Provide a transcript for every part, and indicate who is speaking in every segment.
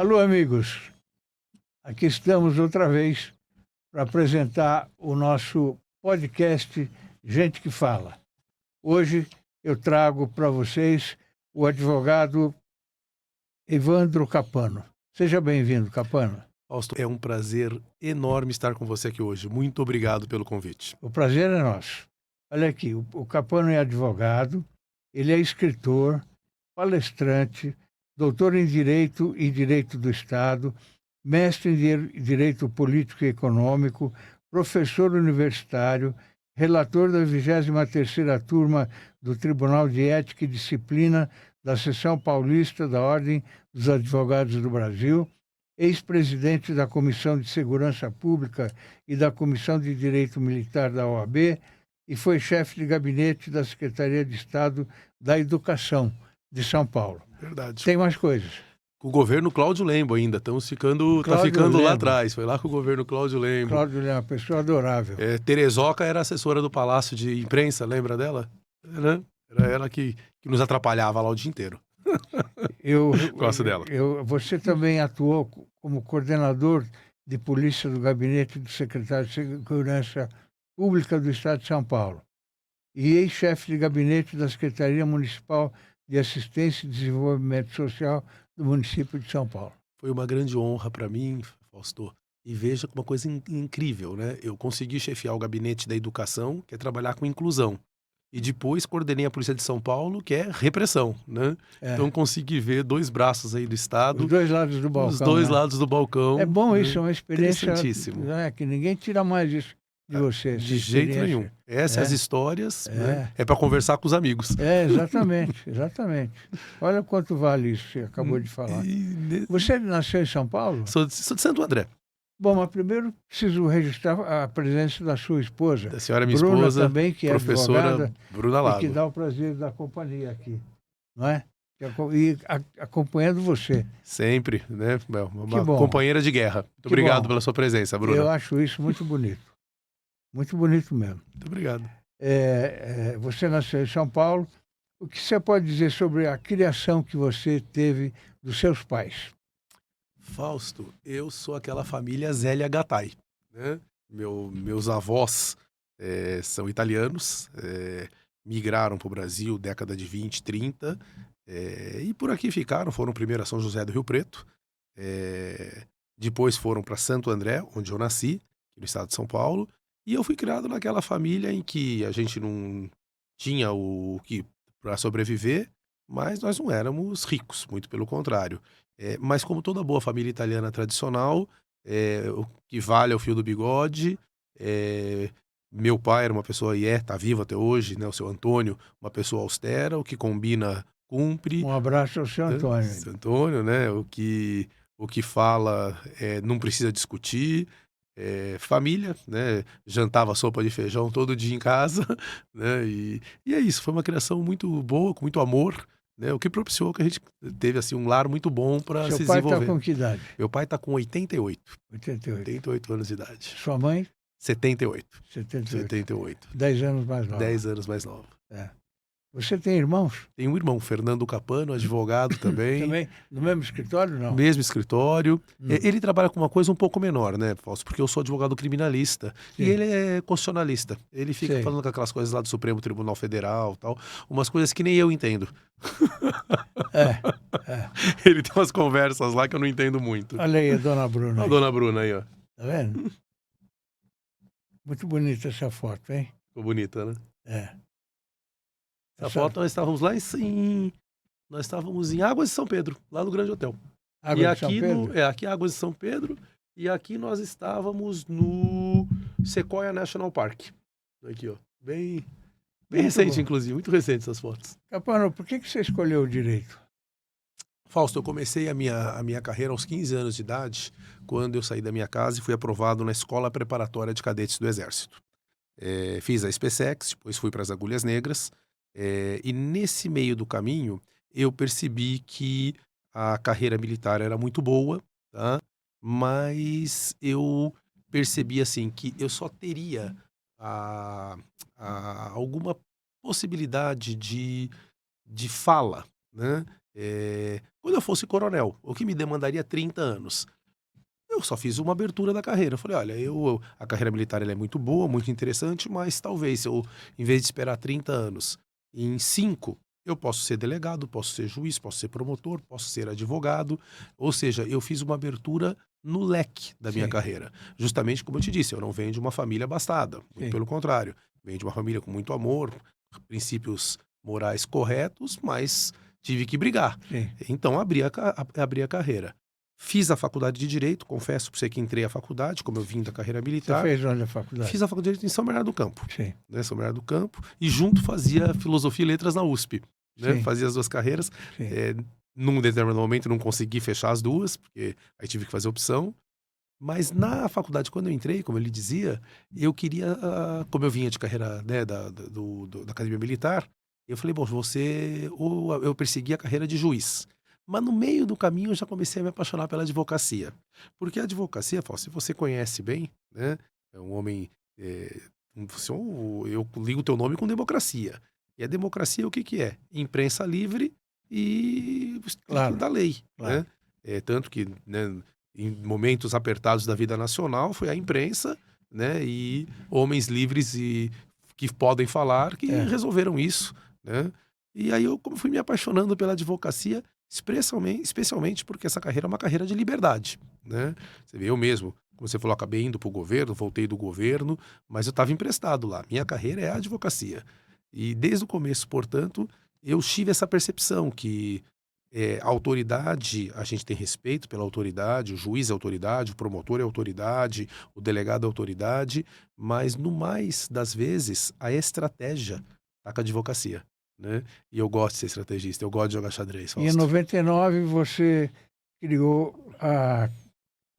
Speaker 1: Alô, amigos. Aqui estamos outra vez para apresentar o nosso podcast Gente que Fala. Hoje eu trago para vocês o advogado Evandro Capano. Seja bem-vindo, Capano.
Speaker 2: Fausto, é um prazer enorme estar com você aqui hoje. Muito obrigado pelo convite.
Speaker 1: O prazer é nosso. Olha aqui, o Capano é advogado, ele é escritor, palestrante, doutor em Direito e Direito do Estado, mestre em Direito Político e Econômico, professor universitário, relator da 23ª turma do Tribunal de Ética e Disciplina da Seção Paulista da Ordem dos Advogados do Brasil, ex-presidente da Comissão de Segurança Pública e da Comissão de Direito Militar da OAB e foi chefe de gabinete da Secretaria de Estado da Educação de São Paulo.
Speaker 2: Verdade.
Speaker 1: Tem mais coisas.
Speaker 2: Com o governo Cláudio Lembo ainda. Tá ficando
Speaker 1: Lembo.
Speaker 2: Lá atrás. Foi lá com o governo Cláudio Lembo.
Speaker 1: Cláudio Lembo é uma pessoa adorável.
Speaker 2: Terezoca era assessora do Palácio de Imprensa, lembra dela? Era ela que nos atrapalhava lá o dia inteiro. Gosto dela.
Speaker 1: Você também atuou como coordenador de polícia do gabinete do secretário de Segurança Pública do Estado de São Paulo e ex-chefe de gabinete da Secretaria Municipal de Assistência e Desenvolvimento Social do município de São Paulo.
Speaker 2: Foi uma grande honra para mim, Fausto. E veja uma coisa incrível, né? Eu consegui chefiar o gabinete da educação, que é trabalhar com inclusão. E depois coordenei a Polícia de São Paulo, que é repressão, né? Então consegui ver dois braços aí do Estado.
Speaker 1: Os dois lados do balcão.
Speaker 2: Os dois lados do balcão.
Speaker 1: É bom isso, é uma experiência...
Speaker 2: Interessantíssimo.
Speaker 1: Que ninguém tira mais isso de você.
Speaker 2: De jeito nenhum. Essas histórias é para conversar com os amigos.
Speaker 1: Exatamente. Olha quanto vale isso que você acabou de falar. Você nasceu em São Paulo?
Speaker 2: Sou de Santo André.
Speaker 1: Bom, mas primeiro preciso registrar a presença da sua esposa.
Speaker 2: Da senhora, minha
Speaker 1: Bruna,
Speaker 2: esposa,
Speaker 1: também, que
Speaker 2: professora
Speaker 1: é advogada,
Speaker 2: Bruna Lago.
Speaker 1: e que dá o prazer da companhia aqui, não é? E acompanhando você.
Speaker 2: Sempre, né? Uma companheira de guerra. Muito obrigado pela sua presença, Bruna.
Speaker 1: Eu acho isso muito bonito. Muito bonito mesmo.
Speaker 2: Muito obrigado.
Speaker 1: Você nasceu em São Paulo. O que você pode dizer sobre a criação que você teve dos seus pais?
Speaker 2: Fausto, eu sou aquela família Zélia Gattai, né? Meus avós são italianos, migraram para o Brasil década de 20, 30, e por aqui ficaram, foram primeiro a São José do Rio Preto, depois foram para Santo André, onde eu nasci, no estado de São Paulo, e eu fui criado naquela família em que a gente não tinha o que para sobreviver, mas nós não éramos ricos, muito pelo contrário. Mas como toda boa família italiana tradicional, o que vale é o fio do bigode. Meu pai era uma pessoa, está vivo até hoje, né, o seu Antônio, uma pessoa austera, o que combina, cumpre.
Speaker 1: Um abraço ao seu Antônio.
Speaker 2: Seu Antônio, né, o que fala não precisa discutir. Família, né, jantava sopa de feijão todo dia em casa, né, e é isso, foi uma criação muito boa, com muito amor, né, o que propiciou que a gente teve assim, um lar muito bom para se desenvolver.
Speaker 1: Seu pai está com que idade?
Speaker 2: Meu pai está com 88.
Speaker 1: 88
Speaker 2: anos de idade.
Speaker 1: Sua mãe?
Speaker 2: 78.
Speaker 1: 78. 10 anos mais nova.
Speaker 2: 10 anos mais nova.
Speaker 1: Você tem irmãos?
Speaker 2: Tenho um irmão, Fernando Capano, advogado também.
Speaker 1: Também? No mesmo escritório, não?
Speaker 2: Mesmo escritório. Ele trabalha com uma coisa um pouco menor, né, Fausto? Porque eu sou advogado criminalista. Sim. E ele é constitucionalista. Ele fica falando com aquelas coisas lá do Supremo Tribunal Federal, tal, umas coisas que nem eu entendo. Ele tem umas conversas lá que eu não entendo muito.
Speaker 1: Olha aí a dona Bruna.
Speaker 2: A dona Bruna aí, ó.
Speaker 1: Tá vendo? Muito bonita essa foto, hein?
Speaker 2: Ficou bonita, né? Essa foto nós estávamos lá nós estávamos em Águas de São Pedro, lá no Grande Hotel.
Speaker 1: Águas de São Pedro?
Speaker 2: Aqui Águas de São Pedro, e aqui nós estávamos no Sequoia National Park. Aqui, ó. Bem recente, inclusive, muito recente essas fotos.
Speaker 1: Capano, por que você escolheu o direito?
Speaker 2: Fausto, eu comecei a minha carreira aos 15 anos de idade, quando eu saí da minha casa e fui aprovado na Escola Preparatória de Cadetes do Exército. Fiz a SpaceX, depois fui para as Agulhas Negras, e nesse meio do caminho eu percebi que a carreira militar era muito boa, tá? Mas eu percebi assim que eu só teria alguma possibilidade de fala, né, quando eu fosse coronel, o que me demandaria 30 anos. Eu só fiz uma abertura da carreira. Eu falei, olha, a carreira militar ela é muito boa, muito interessante, mas talvez se eu, em vez de esperar 30 anos, em 5, eu posso ser delegado, posso ser juiz, posso ser promotor, posso ser advogado. Ou seja, eu fiz uma abertura no leque da minha
Speaker 1: Sim,
Speaker 2: carreira. Justamente como eu te disse, eu não venho de uma família abastada. Muito
Speaker 1: sim,
Speaker 2: pelo contrário. Venho de uma família com muito amor, princípios morais corretos, mas tive que brigar.
Speaker 1: sim.
Speaker 2: Então abri a carreira. Fiz a faculdade de Direito, confesso para você que entrei à faculdade, como eu vim da carreira
Speaker 1: Você
Speaker 2: militar.
Speaker 1: fez onde a faculdade?
Speaker 2: Fiz a faculdade de Direito em São Bernardo do Campo,
Speaker 1: Sim,
Speaker 2: né? São Bernardo do Campo, e junto fazia Filosofia e Letras na USP, né?
Speaker 1: sim,
Speaker 2: Fazia as duas carreiras.
Speaker 1: sim.
Speaker 2: Num determinado momento não consegui fechar as duas, porque aí tive que fazer opção. Mas na faculdade, quando eu entrei, como ele dizia, eu queria, como eu vinha de carreira, né, da Academia Militar, eu falei, bom, ou eu persegui a carreira de juiz. Mas no meio do caminho eu já comecei a me apaixonar pela advocacia. Porque a advocacia, Fausto, se você conhece bem, né, é um homem, eu ligo o teu nome com democracia. E a democracia o que que é? Imprensa livre e estrito
Speaker 1: Claro,
Speaker 2: da lei,
Speaker 1: claro.
Speaker 2: né? Tanto que, né, em momentos apertados da vida nacional, foi a imprensa, né, e homens livres e que podem falar que
Speaker 1: É,
Speaker 2: resolveram isso, né? E aí eu como fui me apaixonando pela advocacia, especialmente porque essa carreira é uma carreira de liberdade, né? Você vê, eu mesmo, como você falou, acabei indo para o governo, voltei do governo, mas eu estava emprestado lá. Minha carreira é a advocacia. E desde o começo, portanto, eu tive essa percepção que a autoridade, a gente tem respeito pela autoridade, o juiz é autoridade, o promotor é autoridade, o delegado é autoridade, mas no mais das vezes a estratégia tá com a advocacia, né? E eu gosto de ser estrategista, eu gosto de jogar xadrez,
Speaker 1: e em
Speaker 2: Fausto.
Speaker 1: 99 você criou,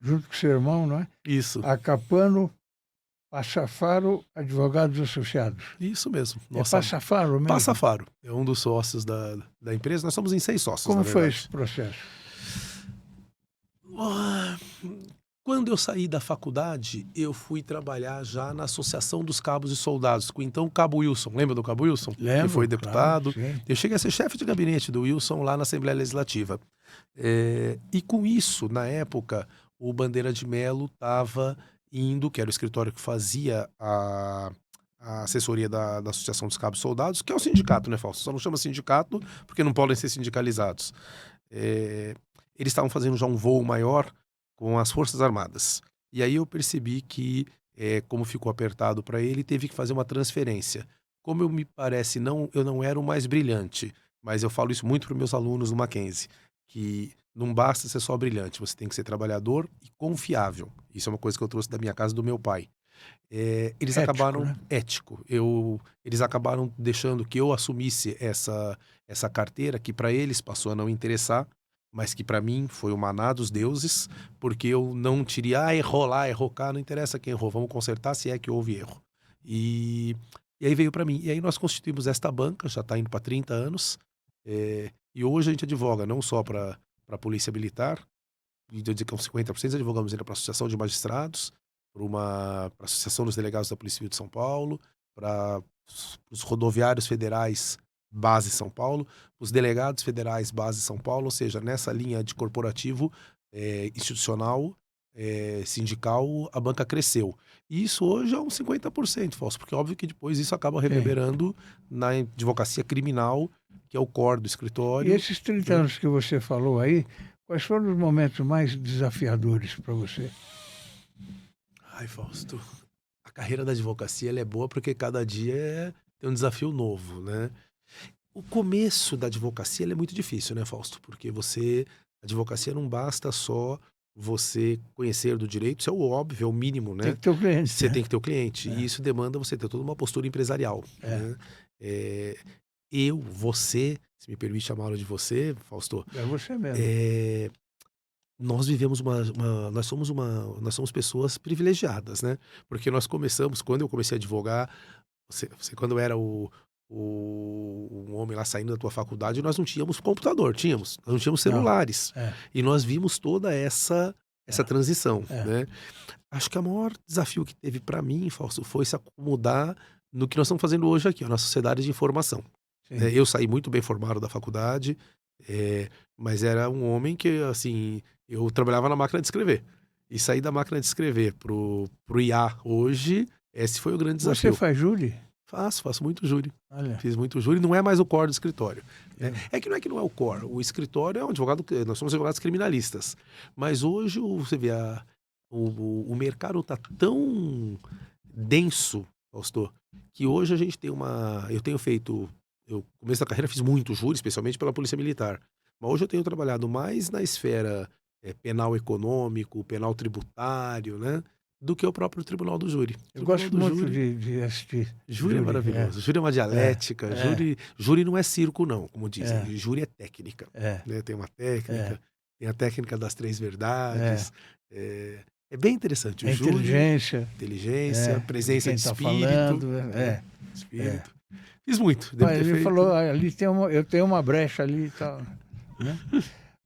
Speaker 1: junto com seu irmão, não é?
Speaker 2: Isso,
Speaker 1: A Capano Passafaro Advogados Associados.
Speaker 2: isso mesmo.
Speaker 1: É
Speaker 2: Nossa,
Speaker 1: Passafaro
Speaker 2: Passa
Speaker 1: mesmo?
Speaker 2: Faro é um dos sócios da empresa. Nós somos em 6 sócios, na
Speaker 1: Como foi esse
Speaker 2: verdade.
Speaker 1: processo?
Speaker 2: Ah, Quando eu saí da faculdade, eu fui trabalhar já na Associação dos Cabos e Soldados, com então o Cabo Wilson. Lembra do Cabo Wilson? Que foi
Speaker 1: Lembro, claro,
Speaker 2: deputado.
Speaker 1: sim.
Speaker 2: Eu cheguei a ser chefe de gabinete do Wilson lá na Assembleia Legislativa. E com isso, na época, o Bandeira de Melo estava indo, que era o escritório que fazia a assessoria da Associação dos Cabos e Soldados, que é o sindicato, né, Fausto? Só não chama sindicato porque não podem ser sindicalizados. É, Eles estavam fazendo já um voo maior com as Forças Armadas. E aí eu percebi que, como ficou apertado para ele, teve que fazer uma transferência. Como me parece, eu não era o mais brilhante, mas eu falo isso muito para os meus alunos no Mackenzie, que não basta ser só brilhante, você tem que ser trabalhador e confiável. Isso é uma coisa que eu trouxe da minha casa do meu pai. Eles
Speaker 1: Ético,
Speaker 2: acabaram
Speaker 1: né?
Speaker 2: ético. Eles acabaram deixando que eu assumisse essa carteira que para eles passou a não interessar, mas que para mim foi o maná dos deuses, porque eu não teria, errou lá, errou cá, não interessa quem errou, vamos consertar se é que houve erro. E, e aí veio para mim. E aí nós constituímos esta banca, já está indo para 30 anos, e hoje a gente advoga não só para a Polícia Militar, e eu dizer que uns 50% advogamos ainda para a Associação de Magistrados, para a Associação dos Delegados da Polícia Civil de São Paulo, para os rodoviários federais base São Paulo, os delegados federais base São Paulo, ou seja, nessa linha de corporativo, institucional, sindical, a banca cresceu. E isso hoje é uns 50%, Fausto, porque é óbvio que depois isso acaba
Speaker 1: Sim.
Speaker 2: reverberando na advocacia criminal, que é o core do
Speaker 1: E
Speaker 2: escritório,
Speaker 1: esses 30
Speaker 2: né?
Speaker 1: anos que você falou aí, quais foram os momentos mais desafiadores para você?
Speaker 2: Ai, Fausto, a carreira da advocacia ela é boa porque cada dia tem um desafio novo, né? O começo da advocacia ela é muito difícil, né, Fausto? Porque a advocacia não basta só você conhecer do direito, isso é o óbvio, é o mínimo,
Speaker 1: Tem
Speaker 2: né?
Speaker 1: que ter o cliente,
Speaker 2: Você
Speaker 1: né?
Speaker 2: tem que ter o cliente, e
Speaker 1: É,
Speaker 2: isso demanda você ter toda uma postura empresarial,
Speaker 1: é.
Speaker 2: né? É, você, se me permite chamá-lo de você, Fausto,
Speaker 1: É você mesmo.
Speaker 2: é, nós vivemos nós somos pessoas privilegiadas, né? Porque nós começamos, quando eu comecei a advogar, você quando era um homem lá saindo da tua faculdade, nós não tínhamos computador, nós não tínhamos
Speaker 1: Não.
Speaker 2: celulares.
Speaker 1: É,
Speaker 2: E nós vimos toda essa
Speaker 1: é,
Speaker 2: transição,
Speaker 1: é.
Speaker 2: né? Acho que o maior desafio que teve para mim, Fausto, foi se acomodar no que nós estamos fazendo hoje aqui, ó, na sociedade de informação, né?
Speaker 1: Sim.
Speaker 2: Eu saí muito bem formado da faculdade, Mas era um homem que, assim, eu trabalhava na máquina de escrever. E sair da máquina de escrever pro IA hoje, esse foi o grande
Speaker 1: Você
Speaker 2: desafio.
Speaker 1: faz júri?
Speaker 2: Faço muito júri.
Speaker 1: Olha,
Speaker 2: Fiz muito júri, não é mais o core do escritório, né.
Speaker 1: eu
Speaker 2: É que não é o core, o escritório é um advogado, nós somos advogados criminalistas. Mas hoje você vê o mercado está tão denso, Fausto, que hoje a gente tem eu tenho feito, eu no começo da carreira fiz muito júri, especialmente pela Polícia Militar. Mas hoje eu tenho trabalhado mais na esfera, penal econômico, penal tributário, né, do que o próprio tribunal do júri. O
Speaker 1: eu
Speaker 2: tribunal
Speaker 1: gosto
Speaker 2: do
Speaker 1: muito
Speaker 2: júri
Speaker 1: de assistir
Speaker 2: Júri é
Speaker 1: júri.
Speaker 2: maravilhoso. Júri é uma
Speaker 1: É,
Speaker 2: dialética.
Speaker 1: é,
Speaker 2: Júri não é circo, não, como dizem.
Speaker 1: é,
Speaker 2: Júri é técnica,
Speaker 1: é,
Speaker 2: né? Tem uma
Speaker 1: é,
Speaker 2: técnica, tem a técnica das três
Speaker 1: é.
Speaker 2: verdades. É bem interessante. O
Speaker 1: A
Speaker 2: júri,
Speaker 1: inteligência,
Speaker 2: inteligência,
Speaker 1: de
Speaker 2: presença
Speaker 1: quem
Speaker 2: de
Speaker 1: está
Speaker 2: espírito,
Speaker 1: falando.
Speaker 2: né?
Speaker 1: É.
Speaker 2: Espírito. Fiz muito, devo
Speaker 1: Olha,
Speaker 2: ter
Speaker 1: ele falou,
Speaker 2: feito
Speaker 1: "Ah, ali tem eu tenho uma brecha ali e tal, né?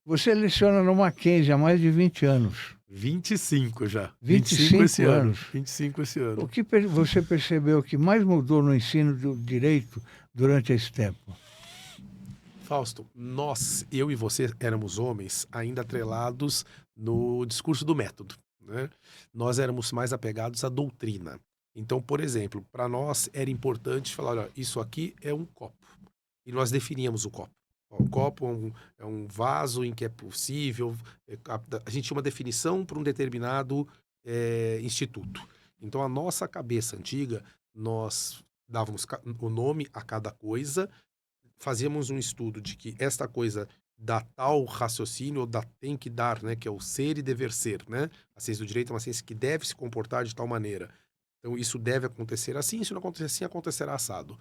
Speaker 1: Você leciona no Mackenzie há mais de 20 anos.
Speaker 2: 25 já. 25 esse
Speaker 1: 25
Speaker 2: ano.
Speaker 1: anos.
Speaker 2: 25 esse
Speaker 1: O
Speaker 2: ano.
Speaker 1: que você percebeu que mais mudou no ensino do direito durante esse tempo?
Speaker 2: Fausto, eu e você éramos homens ainda atrelados no discurso do método, né? Nós éramos mais apegados à doutrina. Então, por exemplo, para nós era importante falar, olha, isso aqui é um copo. E nós definíamos o copo. Ó, o copo é um vaso em que é possível. A gente tinha uma definição para um determinado instituto. Então, a nossa cabeça antiga, nós dávamos o nome a cada coisa, fazíamos um estudo de que esta coisa dá tal raciocínio, ou tem que dar, né, que é o ser e dever ser, né? A ciência do direito é uma ciência que deve se comportar de tal maneira. Então, isso deve acontecer assim, se não acontecer assim, acontecerá assado.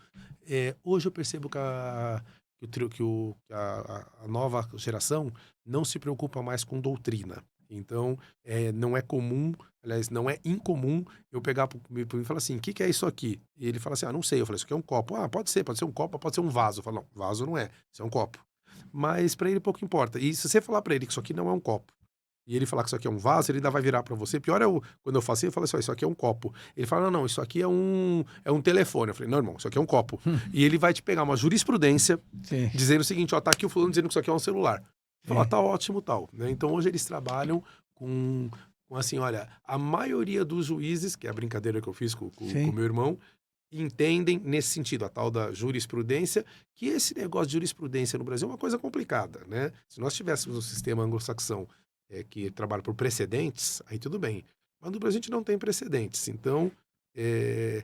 Speaker 2: Hoje eu percebo que a nova geração não se preocupa mais com doutrina. Então, não é comum, aliás, não é incomum eu pegar para mim e falar assim, o que, que é isso aqui? E ele fala assim, não sei. Eu falei, isso aqui é um copo. Ah, pode ser um copo, pode ser um vaso. Eu falo, não, vaso não é, isso é um copo. Mas para ele pouco importa. E se você falar para ele que isso aqui não é um copo, e ele falar que isso aqui é um vaso, ele ainda vai virar para você. Pior quando eu faço assim, eu falo assim, isso aqui é um copo. Ele fala, não, isso aqui é um telefone. Eu falei, não, irmão, isso aqui é um copo. E ele vai te pegar uma jurisprudência
Speaker 1: Sim,
Speaker 2: dizendo o seguinte, ó, tá aqui o fulano dizendo que isso aqui é um celular. Fala,
Speaker 1: sim.
Speaker 2: tá ótimo, tal, né? Então hoje eles trabalham com assim, olha, a maioria dos juízes, que é a brincadeira que eu fiz com o
Speaker 1: Sim.
Speaker 2: meu irmão, entendem nesse sentido, a tal da jurisprudência, que esse negócio de jurisprudência no Brasil é uma coisa complicada, né? Se nós tivéssemos um sistema anglo-saxão que trabalha por precedentes, aí tudo bem. Mas no Brasil a gente não tem precedentes. Então, é,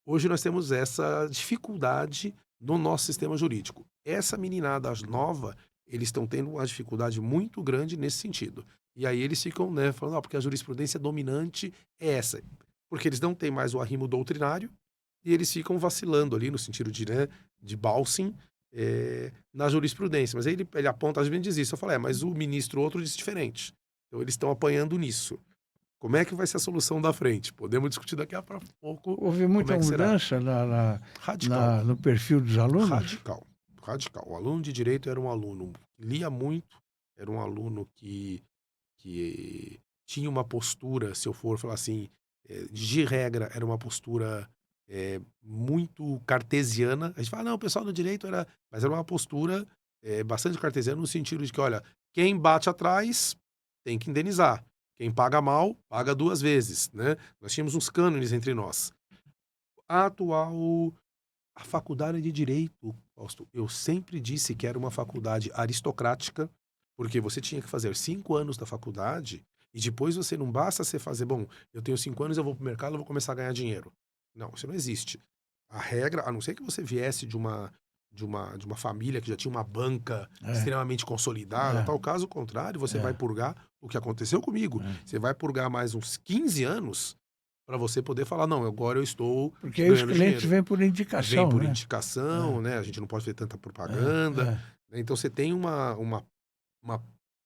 Speaker 2: hoje nós temos essa dificuldade no nosso sistema jurídico. Essa meninada nova, eles estão tendo uma dificuldade muito grande nesse sentido. E aí eles ficam, né, falando, porque a jurisprudência dominante é essa. Porque eles não têm mais o arrimo doutrinário e eles ficam vacilando ali no sentido de Balsin, na jurisprudência. Mas aí ele aponta, às vezes diz isso. Eu falo, mas o ministro outro disse diferente. Então eles estão apanhando nisso. Como é que vai ser a solução da frente? Podemos discutir daqui a pouco
Speaker 1: Houve
Speaker 2: como
Speaker 1: muita
Speaker 2: é que será.
Speaker 1: mudança
Speaker 2: Radical.
Speaker 1: no perfil dos alunos?
Speaker 2: Radical. Radical. O aluno de direito era um aluno que lia muito, era um aluno que tinha uma postura, se eu for falar assim, de regra, era uma postura muito cartesiana. A gente fala, não, o pessoal do direito era. Mas era uma postura bastante cartesiana no sentido de que, olha, quem bate atrás tem que indenizar. Quem paga mal, paga duas vezes, né? Nós tínhamos uns cânones entre nós. A atual A faculdade de Direito, Fausto, eu sempre disse que era uma faculdade aristocrática, porque você tinha que fazer 5 anos da faculdade e depois você não basta você fazer, bom, eu tenho 5 anos, eu vou pro mercado, eu vou começar a ganhar dinheiro. Não, isso não existe. A regra, a não ser que você viesse de uma família que já tinha uma banca
Speaker 1: É,
Speaker 2: extremamente consolidada,
Speaker 1: é,
Speaker 2: tal caso contrário, você vai
Speaker 1: é,
Speaker 2: purgar o que aconteceu comigo.
Speaker 1: é.
Speaker 2: Você vai purgar mais uns 15 anos para você poder falar, não, agora eu estou
Speaker 1: Porque aí os
Speaker 2: ganhando
Speaker 1: clientes
Speaker 2: dinheiro.
Speaker 1: vêm por
Speaker 2: Vem
Speaker 1: indicação,
Speaker 2: por
Speaker 1: né?
Speaker 2: indicação,
Speaker 1: É,
Speaker 2: né? A gente não pode ver tanta
Speaker 1: é,
Speaker 2: propaganda,
Speaker 1: é.
Speaker 2: né? Então você tem uma-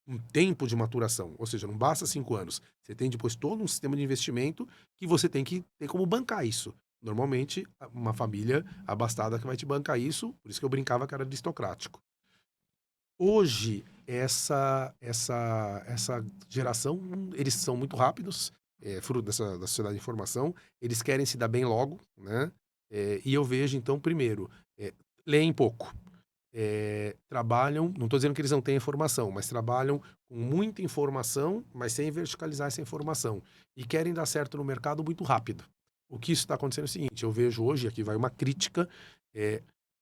Speaker 2: um tempo de maturação, ou seja, não basta 5 anos. Você tem depois todo um sistema de investimento que você tem que ter como bancar isso. Normalmente, uma família abastada que vai te bancar isso, por isso que eu brincava que era aristocrático. Hoje, essa geração, eles são muito rápidos, fruto da sociedade de informação, eles querem se dar bem logo, né? E eu vejo, então, primeiro, leem pouco. trabalham, não estou dizendo que eles não têm informação, mas trabalham com muita informação, mas sem verticalizar essa informação. E querem dar certo no mercado muito rápido. O que isso está acontecendo é o seguinte, eu vejo hoje, aqui vai uma crítica,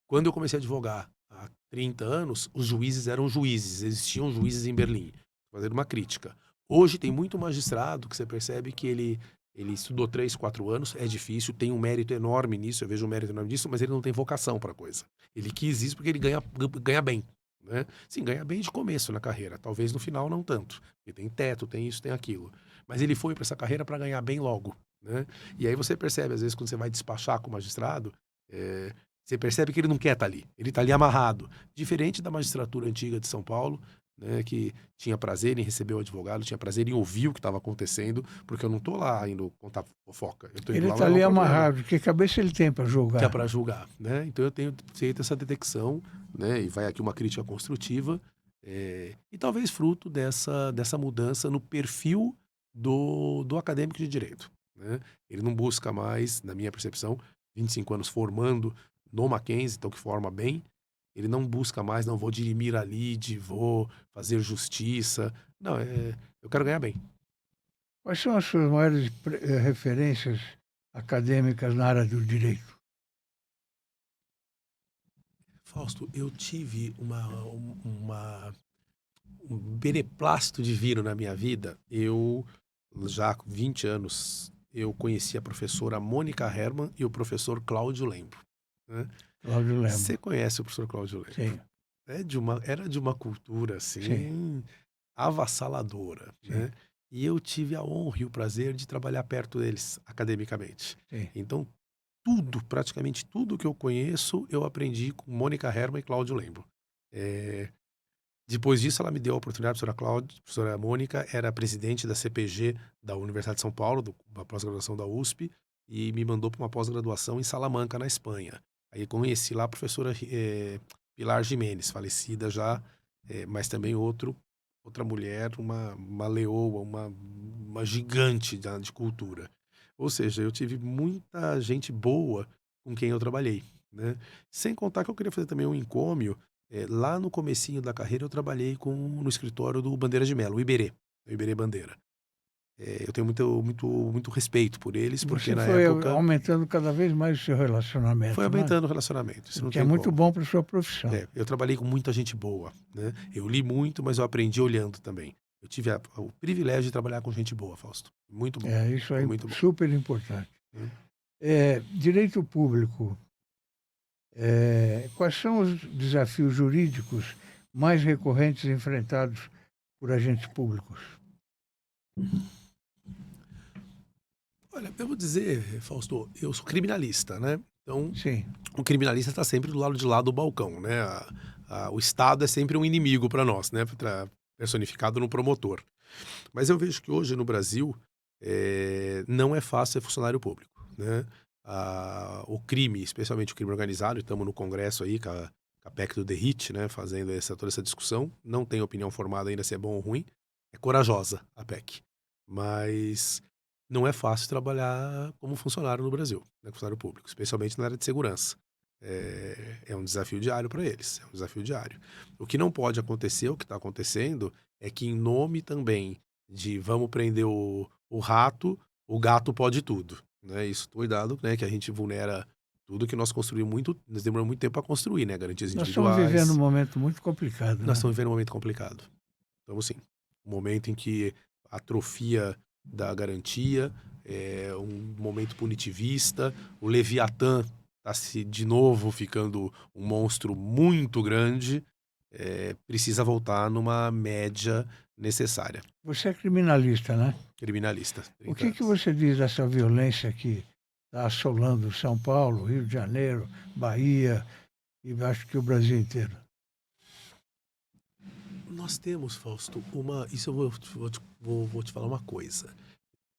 Speaker 2: quando eu comecei a advogar há 30 anos, os juízes eram juízes, existiam juízes em Berlim, fazendo uma crítica. Hoje tem muito magistrado que você percebe que ele estudou 3, 4 anos, é difícil, tem um mérito enorme nisso, eu vejo um mérito enorme nisso, mas ele não tem vocação para a coisa. Ele quis isso porque ele ganha bem, né? Sim, ganha bem de começo na carreira, talvez no final não tanto, porque tem teto, tem isso, tem aquilo. Mas ele foi para essa carreira para ganhar bem logo, né? E aí você percebe, às vezes, quando você vai despachar com o magistrado, você percebe que ele não quer estar ali, ele está ali amarrado. Diferente da magistratura antiga de São Paulo, né, que tinha prazer em receber o advogado, tinha prazer em ouvir o que estava acontecendo, porque eu não estou lá indo contar fofoca. Eu tô indo
Speaker 1: Ele
Speaker 2: lá
Speaker 1: está
Speaker 2: olhar
Speaker 1: ali
Speaker 2: o problema,
Speaker 1: amarrado, que cabeça ele tem para
Speaker 2: que é
Speaker 1: julgar?
Speaker 2: para julgar, né? Então eu tenho feito essa detecção, né? E vai aqui uma crítica construtiva, e talvez fruto dessa mudança no perfil do acadêmico de direito, né? Ele não busca mais, na minha percepção, 25 anos formando no Mackenzie, então que forma bem. Ele não busca mais, não vou dirimir a lide, vou fazer justiça. Não, eu quero ganhar bem.
Speaker 1: Quais são as suas maiores referências acadêmicas na área do direito?
Speaker 2: Fausto, eu tive um beneplácito divino na minha vida. Eu, já com 20 anos, eu conheci a professora Mônica Hermann e o professor Cláudio Lembro, né?
Speaker 1: Cláudio Lemos.
Speaker 2: Você conhece o professor Cláudio Lembro?
Speaker 1: Sim,
Speaker 2: Era de uma cultura,
Speaker 1: sim,
Speaker 2: assim, avassaladora,
Speaker 1: sim,
Speaker 2: né? E eu tive a honra e o prazer de trabalhar perto deles, academicamente.
Speaker 1: sim.
Speaker 2: Então, praticamente tudo que eu conheço, eu aprendi com Mônica Hermann e Cláudio Lembro. É, Depois disso, ela me deu a oportunidade, a professora Mônica era presidente da CPG da Universidade de São Paulo, da pós-graduação da USP, e me mandou para uma pós-graduação em Salamanca, na Espanha. Aí conheci lá a professora Pilar Jimenez, falecida já, mas também outra mulher, uma leoa, uma gigante de cultura. Ou seja, eu tive muita gente boa com quem eu trabalhei, né? Sem contar que eu queria fazer também um encômio. Lá no comecinho da carreira eu trabalhei no escritório do Bandeira de Melo, o Iberê Bandeira. Eu tenho muito respeito por eles, porque
Speaker 1: Você
Speaker 2: na
Speaker 1: foi
Speaker 2: época
Speaker 1: aumentando cada vez mais o seu
Speaker 2: foi
Speaker 1: relacionamento, não é?
Speaker 2: aumentando o relacionamento, isso
Speaker 1: O
Speaker 2: não
Speaker 1: que é
Speaker 2: tem
Speaker 1: muito
Speaker 2: como.
Speaker 1: bom para a sua profissão.
Speaker 2: Eu trabalhei com muita gente boa, né? Eu li muito, mas eu aprendi olhando também. Eu tive o privilégio de trabalhar com gente boa, Fausto. Muito bom,
Speaker 1: É, isso
Speaker 2: foi
Speaker 1: é
Speaker 2: muito bom,
Speaker 1: super importante.
Speaker 2: né?
Speaker 1: Direito público, quais são os desafios jurídicos mais recorrentes enfrentados por agentes públicos?
Speaker 2: Olha, eu vou dizer, Fausto, eu sou criminalista, né? Então,
Speaker 1: Sim,
Speaker 2: o criminalista está sempre do lado de lá do balcão, né? O Estado é sempre um inimigo para nós, né? Personificado no promotor. Mas eu vejo que hoje no Brasil não é fácil ser funcionário público, né? O crime, especialmente o crime organizado, estamos no Congresso aí com a PEC do DERIT, né? Fazendo toda essa discussão. Não tenho opinião formada ainda se é bom ou ruim. É corajosa a PEC. Mas não é fácil trabalhar como funcionário no Brasil, né? Funcionário público, especialmente na área de segurança. É um desafio diário para eles, é um desafio diário. O que não pode acontecer, o que está acontecendo, é que em nome também de vamos prender o rato, o gato pode tudo, né? Isso, cuidado, né? Que a gente vulnera tudo que nós construímos nós demoramos muito tempo para construir, né? Garantias
Speaker 1: nós estamos vivendo um
Speaker 2: individuais.
Speaker 1: momento muito complicado,
Speaker 2: Nós
Speaker 1: né?
Speaker 2: estamos vivendo um momento complicado. Então, assim, um momento em que a atrofia da garantia é um momento punitivista, o Leviatã está de novo ficando um monstro muito grande, precisa voltar numa média necessária.
Speaker 1: Você é criminalista, né?
Speaker 2: Criminalista,
Speaker 1: O
Speaker 2: 30
Speaker 1: que
Speaker 2: anos.
Speaker 1: você diz dessa violência que está assolando São Paulo, Rio de Janeiro, Bahia e acho que o Brasil inteiro?
Speaker 2: Nós temos, Fausto, isso eu vou te falar uma coisa.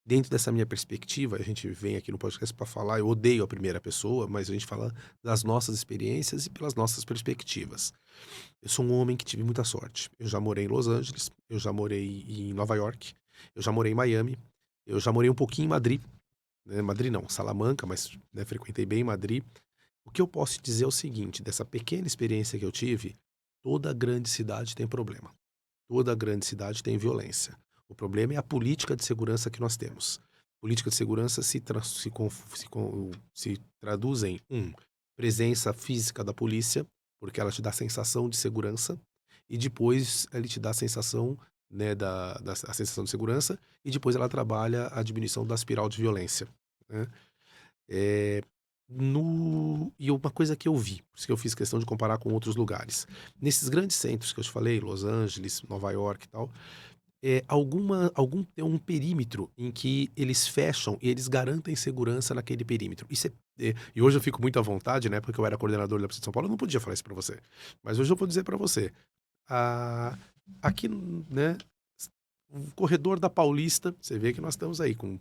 Speaker 2: Dentro dessa minha perspectiva, a gente vem aqui no podcast para falar, eu odeio a primeira pessoa, mas a gente fala das nossas experiências e pelas nossas perspectivas. Eu sou um homem que tive muita sorte. Eu já morei em Los Angeles, eu já morei em Nova York, eu já morei em Miami, eu já morei um pouquinho em Madrid, né? Madrid não, Salamanca, mas né, frequentei bem Madrid. O que eu posso te dizer é o seguinte, dessa pequena experiência que eu tive, toda grande cidade tem problema. Toda grande cidade tem violência. O problema é a política de segurança que nós temos. Política de segurança se traduz em, presença física da polícia, porque ela te dá sensação de segurança, e depois ela te dá a sensação, né, a sensação de segurança, e depois ela trabalha a diminuição da espiral de violência, né? É, e uma coisa que eu vi, por isso que eu fiz questão de comparar com outros lugares. Nesses grandes centros que eu te falei, Los Angeles, Nova York e tal, tem um perímetro em que eles fecham e eles garantem segurança naquele perímetro. E hoje eu fico muito à vontade, né? Porque eu era coordenador da Polícia de São Paulo, eu não podia falar isso pra você. Mas hoje eu vou dizer pra você. ah, Aqui, né? O corredor da Paulista, você vê que nós estamos aí com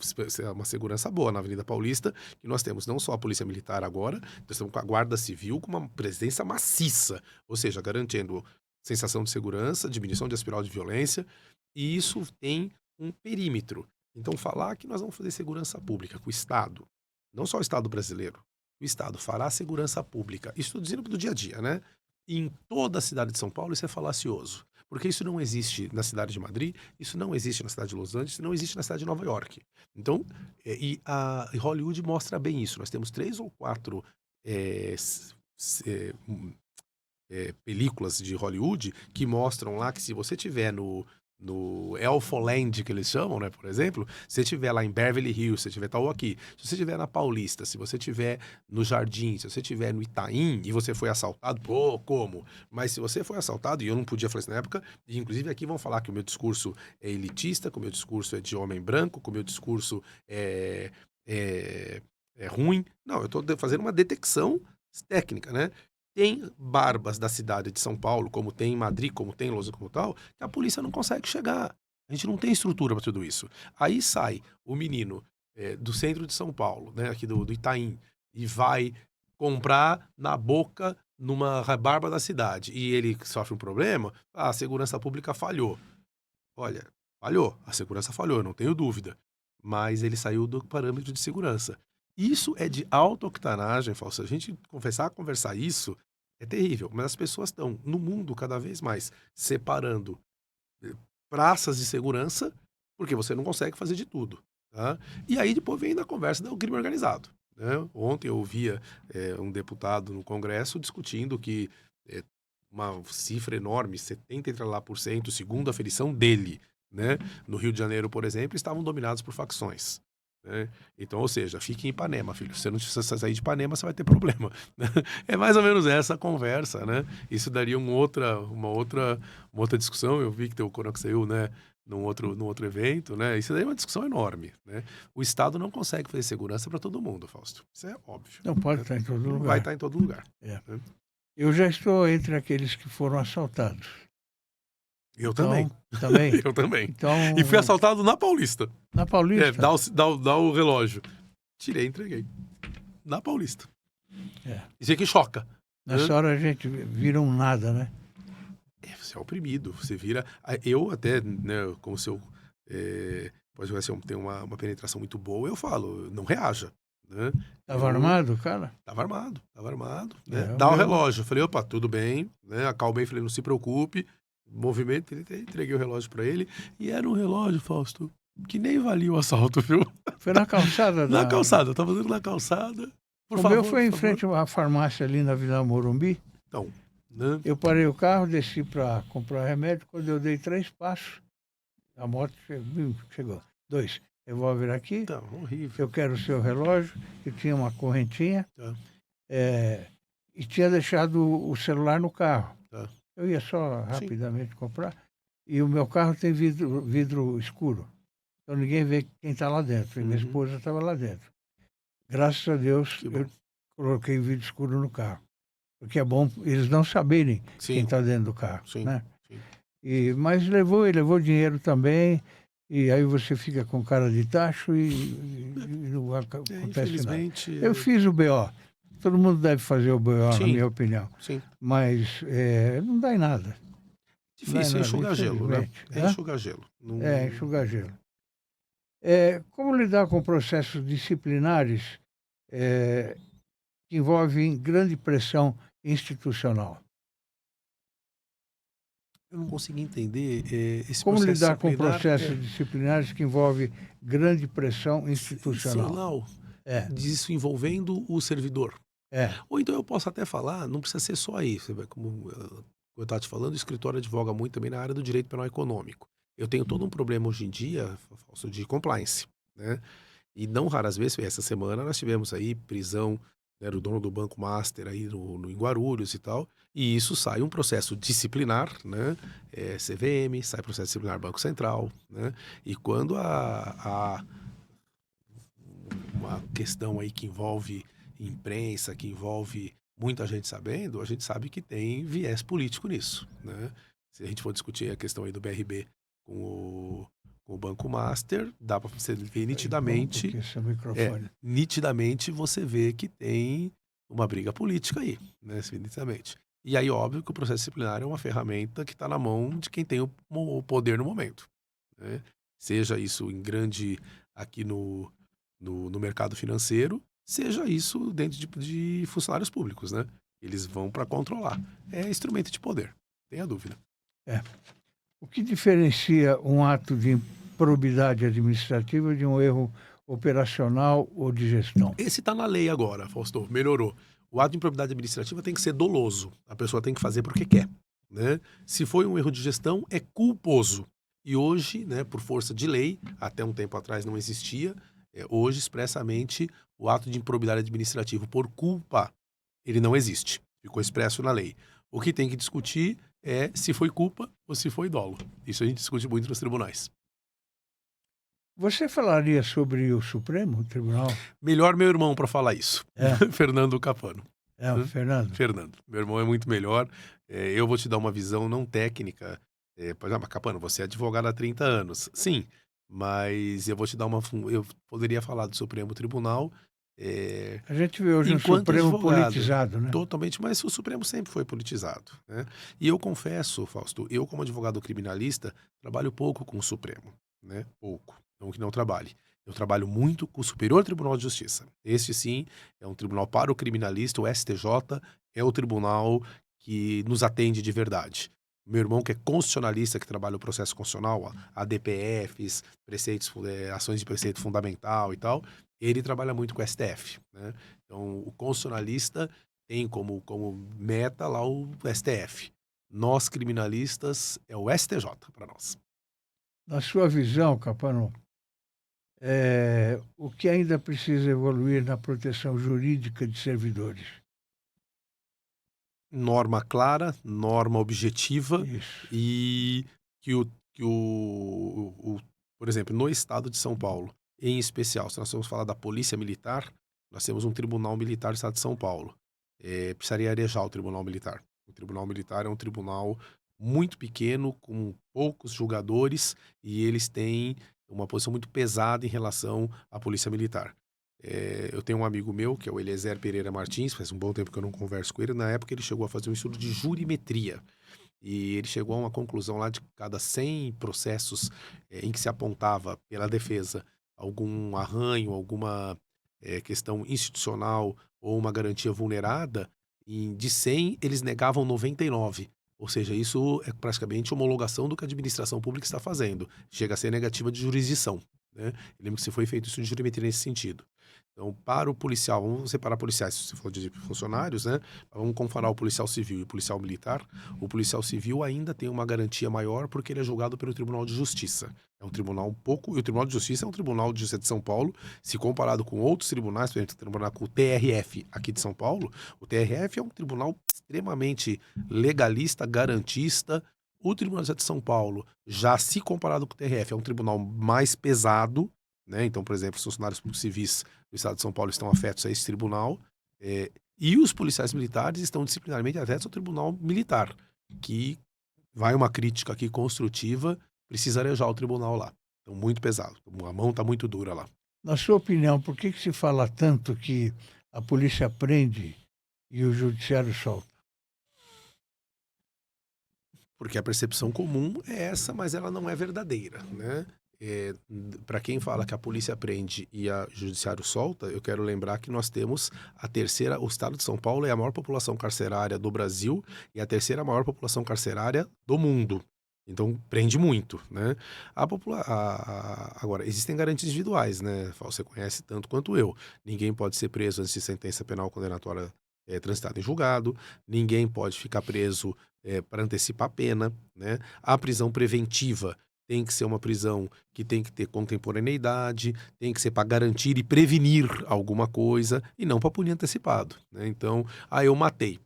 Speaker 2: uma segurança boa na Avenida Paulista, que nós temos não só a Polícia Militar agora, nós estamos com a Guarda Civil com uma presença maciça, ou seja, garantindo sensação de segurança, diminuição de espiral de violência, e isso tem um perímetro. Então, falar que nós vamos fazer segurança pública com o Estado, não só o Estado brasileiro, o Estado fará segurança pública, isso estou dizendo do dia a dia, né? Em toda a cidade de São Paulo, isso é falacioso. Porque isso não existe na cidade de Madrid, isso não existe na cidade de Los Angeles, isso não existe na cidade de Nova York. Então, e Hollywood mostra bem isso. Nós temos 3 ou 4 é, s- s- é, películas de Hollywood que mostram lá que se você tiver no Elfoland, que eles chamam, né, por exemplo, se você tiver lá em Beverly Hills, se você tiver tal aqui, se você tiver na Paulista, se você tiver no Jardim, se você tiver no Itaim e você foi assaltado, pô, como? Mas se você foi assaltado, e eu não podia falar isso na época, e inclusive aqui vão falar que o meu discurso é elitista, que o meu discurso é de homem branco, que o meu discurso é, é ruim. Não, eu tô fazendo uma detecção técnica, né? Tem barbas da cidade de São Paulo, como tem em Madrid, como tem em Los Angeles, como tal, que a polícia não consegue chegar. A gente não tem estrutura para tudo isso. Aí sai o menino do centro de São Paulo, né, aqui do Itaim, e vai comprar na Boca, numa barba da cidade, e ele sofre um problema, a segurança pública falhou. Olha, falhou, a segurança falhou, eu não tenho dúvida. Mas ele saiu do parâmetro de segurança. Isso é de auto-octanagem, Fausto. Se a gente conversar isso, é terrível. Mas as pessoas estão, no mundo, cada vez mais, separando praças de segurança, porque você não consegue fazer de tudo. Tá? E aí depois vem da conversa do crime organizado. Né? Ontem eu ouvia um deputado no Congresso discutindo que é, uma cifra enorme, 70 e lá por cento, segundo a aferição dele, né? No Rio de Janeiro, por exemplo, estavam dominados por facções. Né? Então, ou seja, fique em Ipanema, filho. Se você não precisa sair de Ipanema, você vai ter problema. Né? É mais ou menos essa a conversa, né? Isso daria uma outra discussão. Eu vi que o Coronel saiu, né? Num outro evento, né? Isso daí é uma discussão enorme, né? O Estado não consegue fazer segurança para todo mundo, Fausto. Isso é óbvio.
Speaker 1: Não pode
Speaker 2: Né?
Speaker 1: estar em todo
Speaker 2: Não
Speaker 1: lugar.
Speaker 2: vai estar em todo lugar.
Speaker 1: É.
Speaker 2: Né?
Speaker 1: Eu já estou entre aqueles que foram assaltados.
Speaker 2: Eu
Speaker 1: Então,
Speaker 2: também.
Speaker 1: também.
Speaker 2: Eu também.
Speaker 1: Então,
Speaker 2: E fui assaltado na Paulista.
Speaker 1: na Paulista.
Speaker 2: Dá o relógio. Tirei, entreguei. Na Paulista.
Speaker 1: É.
Speaker 2: Isso aqui choca.
Speaker 1: Nessa hora a gente vira um nada, né?
Speaker 2: Você é oprimido. Você vira. Eu até, né, como se eu. Pode ser, eu tenho uma penetração muito boa, eu falo, não reaja. Né?
Speaker 1: Tava armado, cara?
Speaker 2: Tava armado. Né?
Speaker 1: É,
Speaker 2: Dá o relógio. Eu falei, opa, tudo bem. Né? Acalmei, falei, não se preocupe. Movimento, entreguei o relógio pra ele. E era um relógio, Fausto, que nem valia o assalto, viu?
Speaker 1: Foi na calçada
Speaker 2: Na
Speaker 1: da...
Speaker 2: calçada, eu tava andando na calçada. Por
Speaker 1: O
Speaker 2: favor,
Speaker 1: meu foi em
Speaker 2: por favor.
Speaker 1: frente à farmácia ali na Vila Morumbi.
Speaker 2: Então, né?
Speaker 1: Eu parei o carro, desci para comprar remédio. Quando eu dei 3 passos, a moto chegou. 2, revólver aqui.
Speaker 2: Então, horrível.
Speaker 1: Eu quero o seu relógio. Eu tinha uma correntinha.
Speaker 2: Tá.
Speaker 1: E tinha deixado o celular no carro.
Speaker 2: Tá.
Speaker 1: Eu ia só rapidamente comprar. E o meu carro tem vidro escuro. Então ninguém vê quem está lá dentro. E minha esposa estava lá dentro. Graças a Deus, eu coloquei vidro escuro no carro. Porque é bom eles não saberem quem está dentro do carro.
Speaker 2: Sim.
Speaker 1: Né?
Speaker 2: Sim.
Speaker 1: Mas ele levou dinheiro também. E aí você fica com cara de tacho e não acontece nada. Eu fiz o BO. Todo mundo deve fazer o BO, na minha opinião.
Speaker 2: Sim.
Speaker 1: Mas não dá em nada.
Speaker 2: Difícil, enxugar gelo, né? Enxugar gelo. Não...
Speaker 1: enxugar gelo. Como lidar com processos disciplinares que que envolvem grande pressão institucional.
Speaker 2: Eu não consegui entender esse
Speaker 1: Como
Speaker 2: processo
Speaker 1: lidar com
Speaker 2: disciplinar
Speaker 1: processos disciplinares que envolvem grande pressão institucional?
Speaker 2: institucional,
Speaker 1: É,
Speaker 2: disso envolvendo o servidor.
Speaker 1: é.
Speaker 2: Ou então eu posso até falar, não precisa ser só aí. Você vê como eu estava te falando, o escritório advoga muito também na área do direito penal econômico. Eu tenho todo um problema hoje em dia, Fausto, de compliance, né? E não raras vezes, essa semana nós tivemos aí prisão, né, do dono do Banco Master aí em Guarulhos e tal, e isso sai um processo disciplinar, né? CVM, sai processo disciplinar Banco Central, né? E quando há uma questão aí que envolve imprensa, que envolve muita gente sabendo, a gente sabe que tem viés político nisso, né? Se a gente for discutir a questão aí do BRB com o Banco Master, dá para você ver
Speaker 1: Pronto,
Speaker 2: nitidamente,
Speaker 1: aqui seu microfone.
Speaker 2: nitidamente você vê que tem uma briga política aí, né? Nitidamente. E aí, óbvio que o processo disciplinar é uma ferramenta que está na mão de quem tem o poder no momento, né? Seja isso em grande aqui no mercado financeiro, seja isso dentro de funcionários públicos, né? Eles vão para controlar. É instrumento de poder, tenha dúvida.
Speaker 1: É. O que diferencia um ato de improbidade administrativa de um erro operacional ou de gestão?
Speaker 2: Esse está na lei agora, Fausto, melhorou. O ato de improbidade administrativa tem que ser doloso. A pessoa tem que fazer porque quer, né? Se foi um erro de gestão, é culposo. E hoje, né, por força de lei, até um tempo atrás não existia, hoje expressamente o ato de improbidade administrativa por culpa, ele não existe. Ficou expresso na lei. O que tem que discutir é se foi culpa ou se foi dolo. Isso a gente discute muito nos tribunais.
Speaker 1: Você falaria sobre o Supremo Tribunal?
Speaker 2: Melhor meu irmão para falar isso,
Speaker 1: É,
Speaker 2: Fernando Capano.
Speaker 1: é,
Speaker 2: Hã?
Speaker 1: Fernando.
Speaker 2: Fernando, meu irmão é muito melhor. Eu vou te dar uma visão não técnica. Por exemplo, Capano, você é advogado há 30 anos. Sim, mas eu vou te dar eu poderia falar do Supremo Tribunal, eh,
Speaker 1: A gente vê hoje um
Speaker 2: enquanto
Speaker 1: Supremo
Speaker 2: advogado.
Speaker 1: politizado, né?
Speaker 2: Totalmente, mas o Supremo sempre foi politizado, né? E eu confesso, Fausto, eu como advogado criminalista, trabalho pouco com o Supremo, né? Pouco, não que não trabalhe. Eu trabalho muito com o Superior Tribunal de Justiça. Este sim é um tribunal para o criminalista, o STJ é o tribunal que nos atende de verdade. Meu irmão, que é constitucionalista, que trabalha o processo constitucional, ADPFs, preceitos, ações de preceito fundamental e tal, ele trabalha muito com o STF, né? Então, o constitucionalista tem como meta lá o STF. Nós, criminalistas, é o STJ para nós.
Speaker 1: Na sua visão, Capano, o que ainda precisa evoluir na proteção jurídica de servidores?
Speaker 2: Norma clara, norma objetiva
Speaker 1: Isso.
Speaker 2: e que por exemplo, no estado de São Paulo, em especial, se nós vamos falar da Polícia Militar, nós temos um Tribunal Militar do estado de São Paulo. Precisaria arejar o Tribunal Militar. O Tribunal Militar é um tribunal muito pequeno, com poucos julgadores, e eles têm uma posição muito pesada em relação à Polícia Militar. Eu tenho um amigo meu, que é o Eliezer Pereira Martins, faz um bom tempo que eu não converso com ele. Na época, ele chegou a fazer um estudo de jurimetria. E ele chegou a uma conclusão lá de cada 100 processos em que se apontava pela defesa algum arranho, alguma questão institucional ou uma garantia vulnerada, de 100 eles negavam 99. Ou seja, isso é praticamente homologação do que a administração pública está fazendo. Chega a ser negativa de jurisdição, né? Eu lembro que se foi feito isso de jurimetria nesse sentido. Então, para o policial, vamos separar policiais, se você falou de funcionários, né? Vamos comparar o policial civil e o policial militar. O policial civil ainda tem uma garantia maior porque ele é julgado pelo Tribunal de Justiça. É um tribunal um pouco... E o Tribunal de Justiça é um tribunal de justiça de São Paulo. Se comparado com outros tribunais, por exemplo, tribunal com o TRF aqui de São Paulo, o TRF é um tribunal extremamente legalista, garantista. O Tribunal de Justiça de São Paulo, já se comparado com o TRF, é um tribunal mais pesado, né? Então, por exemplo, os funcionários públicos civis do estado de São Paulo estão afetos a esse tribunal, e os policiais militares estão disciplinarmente afetos ao tribunal militar, que vai uma crítica aqui construtiva, precisa arejar o tribunal lá. Então, muito pesado. A mão está muito dura lá.
Speaker 1: Na sua opinião, por que se fala tanto que a polícia prende e o judiciário solta?
Speaker 2: Porque a percepção comum é essa, mas ela não é verdadeira, né? Para quem fala que a polícia prende e o judiciário solta, eu quero lembrar que nós temos o estado de São Paulo é a maior população carcerária do Brasil e a terceira maior população carcerária do mundo. Então, prende muito, né? Agora, existem garantias individuais, né? Você conhece tanto quanto eu. Ninguém pode ser preso antes de sentença penal condenatória transitada em julgado. Ninguém pode ficar preso para antecipar a pena, né? A prisão preventiva tem que ser uma prisão que tem que ter contemporaneidade, tem que ser para garantir e prevenir alguma coisa e não para punir antecipado, né? Então, eu matei,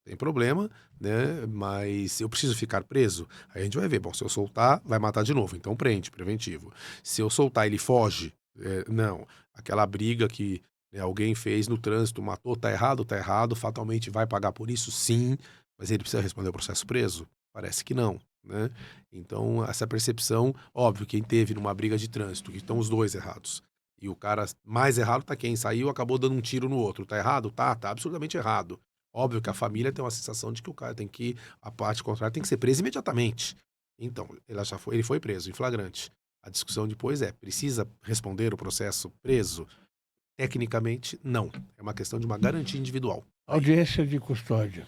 Speaker 2: tem problema, né? Mas eu preciso ficar preso? Aí a gente vai ver, bom, se eu soltar, vai matar de novo, então prende, preventivo. Se eu soltar, ele foge? Não. Aquela briga que alguém fez no trânsito, matou, tá errado, fatalmente vai pagar por isso? Sim, mas ele precisa responder ao processo preso? Parece que não, né? Então, essa percepção, óbvio, quem teve numa briga de trânsito, que estão os dois errados, e o cara mais errado tá quem saiu, acabou dando um tiro no outro, tá errado? Tá absurdamente errado. Óbvio que a família tem uma sensação de que o cara a parte contrária tem que ser presa imediatamente. Então, ele foi preso em flagrante. A discussão depois precisa responder o processo preso? Tecnicamente, não. É uma questão de uma garantia individual.
Speaker 1: Audiência de custódia.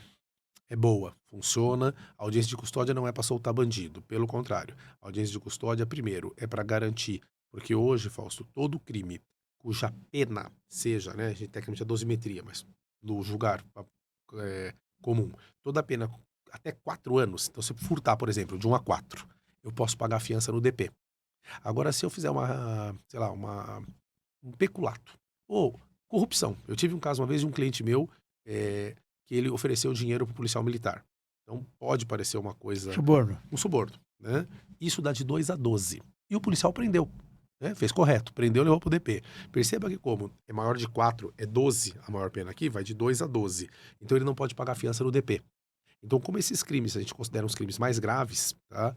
Speaker 2: É boa, funciona. A audiência de custódia não é para soltar bandido, pelo contrário. A audiência de custódia, primeiro, é para garantir, porque hoje, Fausto, todo crime cuja pena seja, né, a gente tecnicamente é dosimetria, mas no julgar comum, toda a pena até 4 anos, então se eu furtar, por exemplo, de 1 a 4, eu posso pagar fiança no DP. Agora, se eu fizer um peculato ou corrupção, eu tive um caso uma vez de um cliente meu, que ele ofereceu dinheiro para o policial militar. Então pode parecer uma coisa...
Speaker 1: Suborno.
Speaker 2: Um suborno, né? Isso dá de 2 a 12. E o policial prendeu, né? Fez correto, prendeu e levou pro DP. Perceba que como é maior de 4, é 12 a maior pena aqui, vai de 2 a 12. Então ele não pode pagar fiança no DP. Então, como esses crimes, a gente considera os crimes mais graves, tá?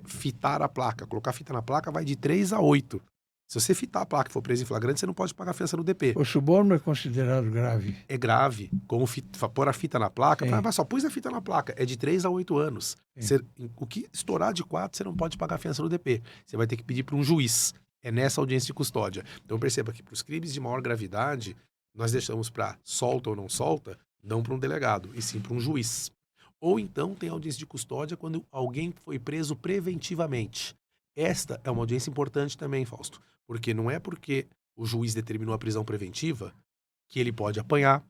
Speaker 2: Fitar a placa, colocar fita na placa vai de 3 a 8. Se você fitar a placa e for preso em flagrante, você não pode pagar fiança no DP.
Speaker 1: O suborno é considerado grave.
Speaker 2: É grave. Como pôr a fita na placa,
Speaker 1: Sim.
Speaker 2: mas só pôs a fita na placa. É de 3 a 8 anos. O que estourar de 4, você não pode pagar fiança no DP. Você vai ter que pedir para um juiz. É nessa audiência de custódia. Então perceba que para os crimes de maior gravidade, nós deixamos para solta ou não solta, não para um delegado, e sim para um juiz. Ou então tem audiência de custódia quando alguém foi preso preventivamente. Esta é uma audiência importante também, Fausto. Porque não é porque o juiz determinou a prisão preventiva que ele pode apanhar,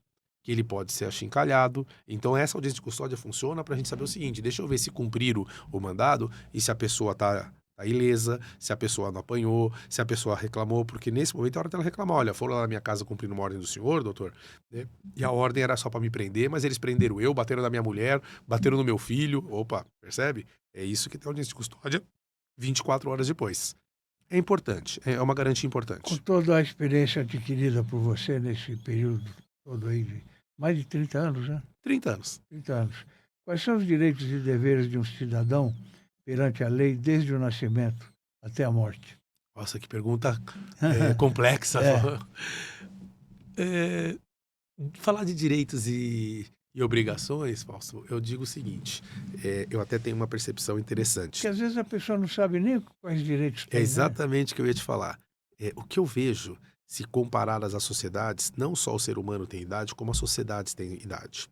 Speaker 2: que ele pode ser achincalhado. Então essa audiência de custódia funciona para a gente saber o seguinte: deixa eu ver se cumpriram o mandado e se a pessoa tá ilesa, se a pessoa não apanhou, se a pessoa reclamou, porque nesse momento é hora dela reclamar. Olha, foram lá na minha casa cumprindo uma ordem do senhor, doutor, né? E a ordem era só para me prender, mas eles prenderam eu, bateram na minha mulher, bateram no meu filho. Opa, percebe? É isso que tem audiência de custódia 24 horas depois. É importante, é uma garantia importante.
Speaker 1: Com toda a experiência adquirida por você nesse período todo aí, de mais de 30 anos, né?
Speaker 2: 30 anos.
Speaker 1: 30 anos. Quais são os direitos e deveres de um cidadão perante a lei desde o nascimento até a morte?
Speaker 2: Nossa, que pergunta complexa. Falar de direitos e obrigações, Fausto, eu digo o seguinte, eu até tenho uma percepção interessante.
Speaker 1: Porque às vezes a pessoa não sabe nem quais direitos tem.
Speaker 2: É exatamente o que eu ia te falar. O que eu vejo, se comparadas às sociedades, não só o ser humano tem idade, como as sociedades têm idade.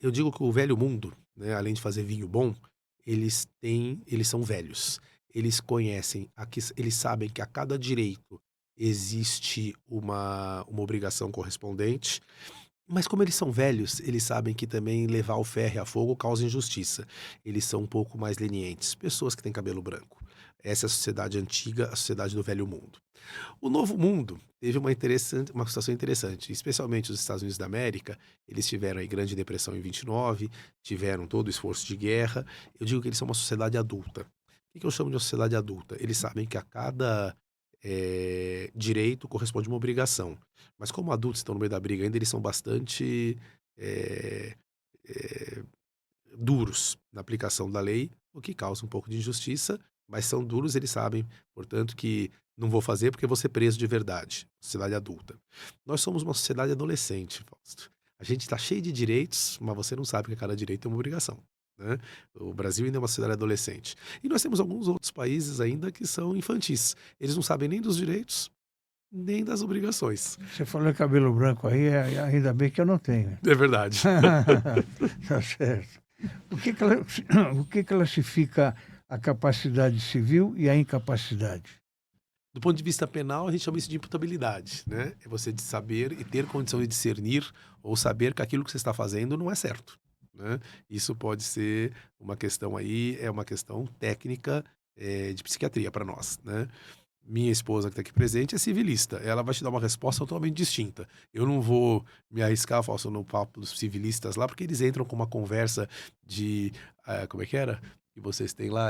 Speaker 2: Eu digo que o velho mundo, né, além de fazer vinho bom, eles são velhos. Eles conhecem, eles sabem que a cada direito existe uma obrigação correspondente. Mas como eles são velhos, eles sabem que também levar o ferro a fogo causa injustiça. Eles são um pouco mais lenientes. Pessoas que têm cabelo branco. Essa é a sociedade antiga, a sociedade do velho mundo. O novo mundo teve uma situação interessante, especialmente os Estados Unidos da América. Eles tiveram a Grande Depressão em 29, tiveram todo o esforço de guerra. Eu digo que eles são uma sociedade adulta. O que eu chamo de uma sociedade adulta? Eles sabem que a cada direito corresponde a uma obrigação. Mas como adultos estão no meio da briga ainda, eles são bastante duros na aplicação da lei, o que causa um pouco de injustiça, mas são duros, eles sabem, portanto, que não vou fazer porque vou ser preso de verdade. Sociedade adulta. Nós somos uma sociedade adolescente, Fausto. A gente está cheio de direitos, mas você não sabe que cada direito é uma obrigação, né? O Brasil ainda é uma sociedade adolescente. E nós temos alguns outros países ainda que são infantis. Eles não sabem nem dos direitos, nem das obrigações.
Speaker 1: Você falou em cabelo branco aí, ainda bem que eu não tenho.
Speaker 2: É verdade.
Speaker 1: Tá certo. O que classifica a capacidade civil e a incapacidade?
Speaker 2: Do ponto de vista penal, a gente chama isso de imputabilidade, né? É você de saber e ter condição de discernir ou saber que aquilo que você está fazendo não é certo, né? Isso pode ser uma questão aí, é uma questão técnica de psiquiatria para nós, né? Minha esposa que está aqui presente é civilista. Ela vai te dar uma resposta totalmente distinta. Eu não vou me arriscar, Fausto, no papo dos civilistas lá, porque eles entram com uma conversa de... como é que era? Que vocês têm lá,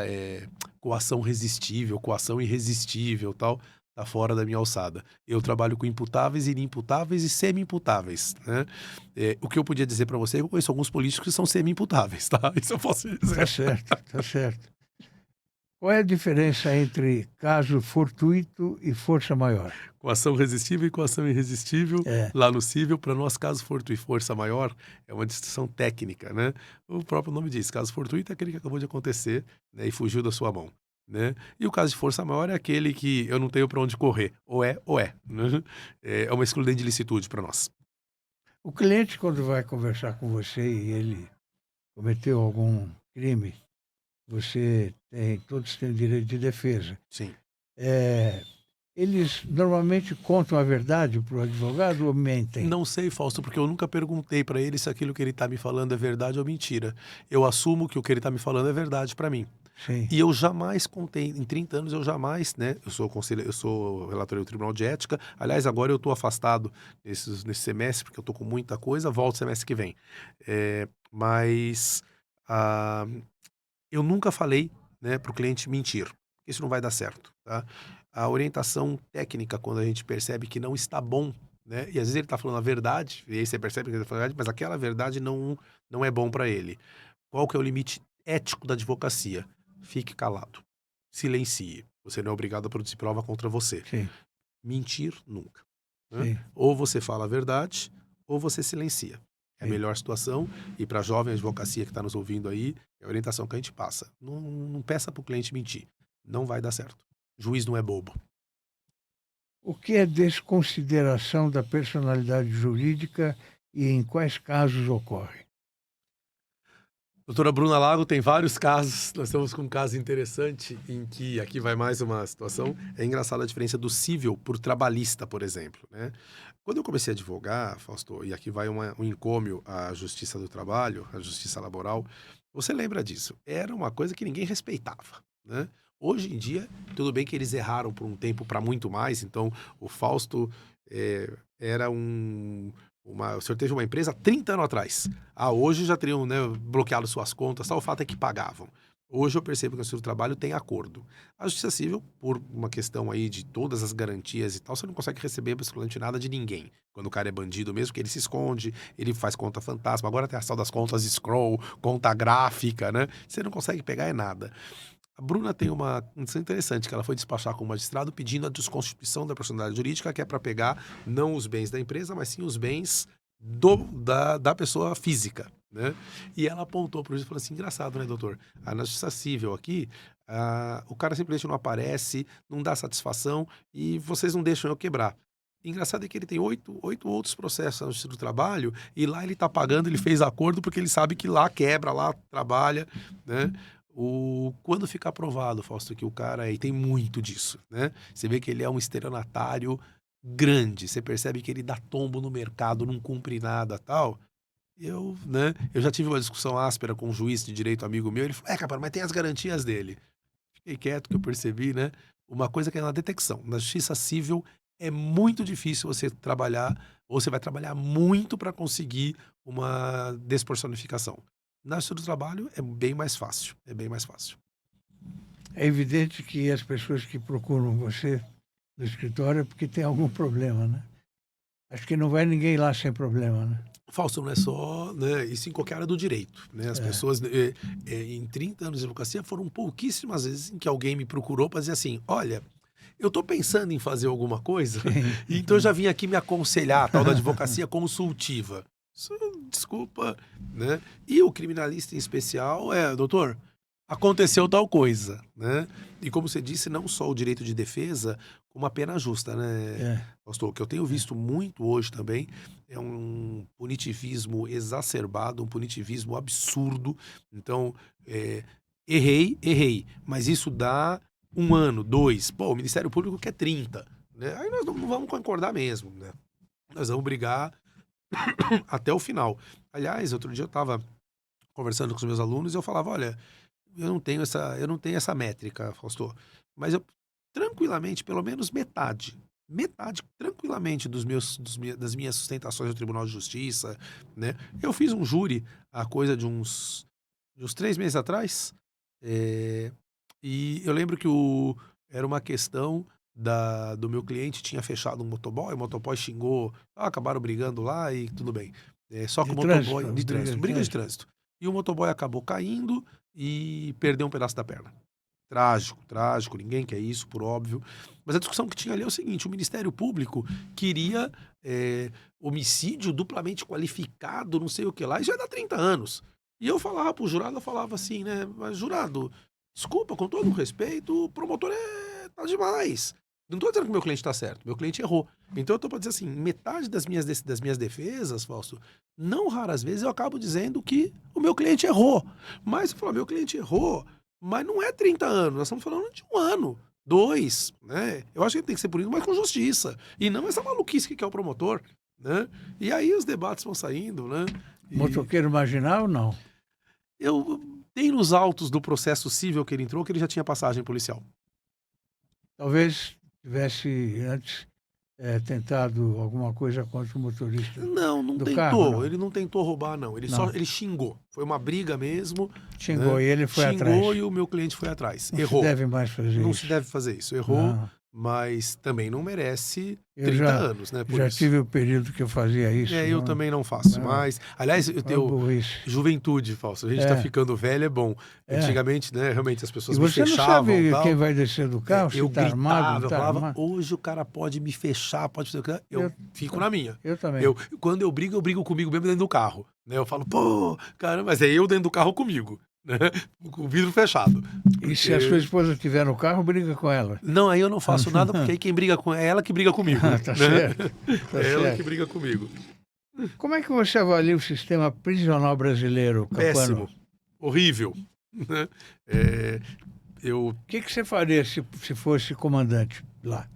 Speaker 2: coação resistível, coação irresistível, tal. Tá fora da minha alçada. Eu trabalho com imputáveis, inimputáveis e semi-imputáveis, né? O que eu podia dizer para você, eu conheço alguns políticos que são semi-imputáveis, tá? Isso eu posso dizer.
Speaker 1: Tá certo, tá certo. Qual é a diferença entre caso fortuito e força maior?
Speaker 2: Coação resistível e coação irresistível,
Speaker 1: É.
Speaker 2: lá no cível, para nós, caso fortuito e força maior, é uma distinção técnica, né? O próprio nome diz, caso fortuito é aquele que acabou de acontecer, né, e fugiu da sua mão, né? E o caso de força maior é aquele que eu não tenho para onde correr, ou é, né? É uma excludente de licitude para nós.
Speaker 1: O cliente, quando vai conversar com você e ele cometeu algum crime, todos têm direito de defesa.
Speaker 2: Sim.
Speaker 1: Eles normalmente contam a verdade para o advogado ou mentem?
Speaker 2: Não sei, Fausto, porque eu nunca perguntei para ele se aquilo que ele está me falando é verdade ou mentira. Eu assumo que o que ele está me falando é verdade para mim.
Speaker 1: Sim.
Speaker 2: E eu jamais contei, em 30 anos eu jamais, né? Eu sou relator do Tribunal de Ética. Aliás, agora eu estou afastado nesse semestre, porque eu estou com muita coisa, volto semestre que vem. Mas eu nunca falei, né, para o cliente mentir. Isso não vai dar certo, tá? A orientação técnica, quando a gente percebe que não está bom, né? E às vezes ele está falando a verdade, e aí você percebe que ele está falando a verdade, mas aquela verdade não é bom para ele. Qual que é o limite ético da advocacia? Fique calado. Silencie. Você não é obrigado a produzir prova contra você.
Speaker 1: Sim.
Speaker 2: Mentir, nunca, né?
Speaker 1: Sim.
Speaker 2: Ou você fala a verdade, ou você silencia. É a
Speaker 1: Sim.
Speaker 2: melhor situação. E para a jovem advocacia que está nos ouvindo aí, é a orientação que a gente passa. Não peça para o cliente mentir. Não vai dar certo. Juiz não é bobo.
Speaker 1: O que é desconsideração da personalidade jurídica e em quais casos ocorre?
Speaker 2: Doutora Bruna Lago tem vários casos. Nós estamos com um caso interessante em que, aqui vai mais uma situação, é engraçada a diferença do cível por trabalhista, por exemplo, né? Quando eu comecei a advogar, Fausto, e aqui vai um encômio à Justiça do Trabalho, à Justiça Laboral, você lembra disso? Era uma coisa que ninguém respeitava, né? Hoje em dia, tudo bem que eles erraram por um tempo para muito mais, então o Fausto era o senhor teve uma empresa há 30 anos atrás. Hoje já teriam, né, bloqueado suas contas, tal. O fato é que pagavam. Hoje eu percebo que o Justiça do Trabalho tem acordo. A Justiça Civil, por uma questão aí de todas as garantias e tal, você não consegue receber absolutamente nada de ninguém. Quando o cara é bandido mesmo, que ele se esconde, ele faz conta fantasma. Agora tem a tal das contas scroll, conta gráfica, né? Você não consegue pegar nada. A Bruna tem uma condição interessante, que ela foi despachar com o magistrado pedindo a desconstituição da personalidade jurídica, que é para pegar não os bens da empresa, mas sim os bens da pessoa física, né? E ela apontou para o juiz e falou assim, engraçado, né, doutor? Na Justiça Civil aqui, o cara simplesmente não aparece, não dá satisfação e vocês não deixam eu quebrar. Engraçado é que ele tem oito outros processos na Justiça do Trabalho e lá ele está pagando, ele fez acordo porque ele sabe que lá quebra, lá trabalha, né? Quando fica aprovado, Fausto, que o cara aí tem muito disso, né? Você vê que ele é um estelionatário grande, você percebe que ele dá tombo no mercado, não cumpre nada, tal. Eu já tive uma discussão áspera com um juiz de direito amigo meu, ele falou, cara, mas tem as garantias dele. Fiquei quieto que eu percebi, né? Uma coisa que é na detecção. Na Justiça Civil é muito difícil você trabalhar, ou você vai trabalhar muito para conseguir uma despersonificação. Na Justiça do Trabalho é bem mais fácil, é bem mais fácil.
Speaker 1: É evidente que as pessoas que procuram você no escritório é porque tem algum problema, né? Acho que não vai ninguém lá sem problema, né?
Speaker 2: Fausto, não é só, né, isso em qualquer área do direito, né? As pessoas, em 30 anos de advocacia, foram pouquíssimas vezes em que alguém me procurou para dizer assim, olha, eu estou pensando em fazer alguma coisa, então eu já vim aqui me aconselhar, a tal da advocacia consultiva. Desculpa, né? E o criminalista em especial doutor, aconteceu tal coisa, né? E como você disse, não só o direito de defesa, como a pena justa, né,
Speaker 1: É,
Speaker 2: pastor? O que eu tenho visto muito hoje também é um punitivismo exacerbado, um punitivismo absurdo. Então, é, errei, mas isso dá 1 ano, 2. Pô, o Ministério Público quer 30, né? Aí nós não vamos concordar mesmo, né? Nós vamos brigar até o final. Aliás, outro dia eu estava conversando com os meus alunos e eu falava, olha, eu não tenho essa métrica, Fausto, mas eu tranquilamente, pelo menos metade tranquilamente das minhas sustentações no Tribunal de Justiça, né? Eu fiz um júri há coisa de uns 3 meses atrás, é, e eu lembro que era uma questão do meu cliente tinha fechado um motoboy, o motoboy xingou, acabaram brigando lá e tudo bem. Só que
Speaker 1: de
Speaker 2: o motoboy,
Speaker 1: trânsito,
Speaker 2: de
Speaker 1: briga
Speaker 2: trânsito,
Speaker 1: de
Speaker 2: briga de
Speaker 1: trânsito.
Speaker 2: trânsito. E o motoboy acabou caindo e perdeu um pedaço da perna. Trágico, trágico, ninguém quer isso, por óbvio. Mas a discussão que tinha ali é o seguinte: o Ministério Público queria homicídio duplamente qualificado, não sei o que lá, e já dá 30 anos. E eu falava pro jurado, eu falava assim, né? Mas jurado, desculpa, com todo o respeito, o promotor tá demais. Não tô dizendo que o meu cliente tá certo, meu cliente errou. Então eu tô pra dizer assim, metade das minhas defesas, Fausto, não raras vezes eu acabo dizendo que o meu cliente errou. Mas eu falo, meu cliente errou, mas não é 30 anos, nós estamos falando de 1 ano, 2, né? Eu acho que tem que ser punido, mas com justiça. E não essa maluquice que é o promotor, né? E aí os debates vão saindo, né? E
Speaker 1: Motoqueiro marginal, não.
Speaker 2: eu tenho nos autos do processo civil que ele entrou que ele já tinha passagem policial.
Speaker 1: Talvez tivesse antes tentado alguma coisa contra o motorista
Speaker 2: Não, não
Speaker 1: do carro,
Speaker 2: tentou.
Speaker 1: não.
Speaker 2: Ele não tentou roubar, não.
Speaker 1: Não.
Speaker 2: Ele xingou. Foi uma briga mesmo,
Speaker 1: Xingou
Speaker 2: né?
Speaker 1: e ele foi
Speaker 2: Xingou
Speaker 1: atrás.
Speaker 2: e o meu cliente foi atrás.
Speaker 1: Não se
Speaker 2: Errou.
Speaker 1: deve mais fazer
Speaker 2: Não se
Speaker 1: isso.
Speaker 2: deve fazer isso. Errou,
Speaker 1: Não.
Speaker 2: mas também não merece
Speaker 1: Eu
Speaker 2: 30
Speaker 1: já,
Speaker 2: anos, né, por
Speaker 1: já
Speaker 2: isso.
Speaker 1: tive o período que eu fazia isso.
Speaker 2: Eu
Speaker 1: Não,
Speaker 2: também não faço
Speaker 1: não,
Speaker 2: mais. Aliás, eu
Speaker 1: uma
Speaker 2: tenho
Speaker 1: burrice.
Speaker 2: juventude, Fausto. A gente tá
Speaker 1: É,
Speaker 2: ficando velho, é bom.
Speaker 1: é.
Speaker 2: Antigamente, né, realmente as
Speaker 1: E
Speaker 2: pessoas me
Speaker 1: você não
Speaker 2: fechavam e
Speaker 1: sabe quem
Speaker 2: tal.
Speaker 1: vai descer do carro, se
Speaker 2: Eu
Speaker 1: está armado, não
Speaker 2: gritava, eu
Speaker 1: está
Speaker 2: falava,
Speaker 1: armado.
Speaker 2: hoje o cara pode me fechar, pode fazer o que eu
Speaker 1: Eu,
Speaker 2: fico na minha.
Speaker 1: eu também.
Speaker 2: Quando eu brigo comigo mesmo dentro do carro, né? Eu falo, pô, caramba, mas é eu dentro do carro comigo, né? Com o vidro fechado.
Speaker 1: E se a sua
Speaker 2: Porque
Speaker 1: esposa estiver no carro, briga com ela.
Speaker 2: não, aí eu não faço nada, porque aí quem briga com é ela que briga comigo,
Speaker 1: Tá
Speaker 2: né?
Speaker 1: certo, tá
Speaker 2: É ela que
Speaker 1: certo.
Speaker 2: briga comigo.
Speaker 1: Como é que você avalia o sistema prisional brasileiro, Capano?
Speaker 2: Péssimo, horrível, né? É, eu
Speaker 1: O que você faria se fosse comandante lá,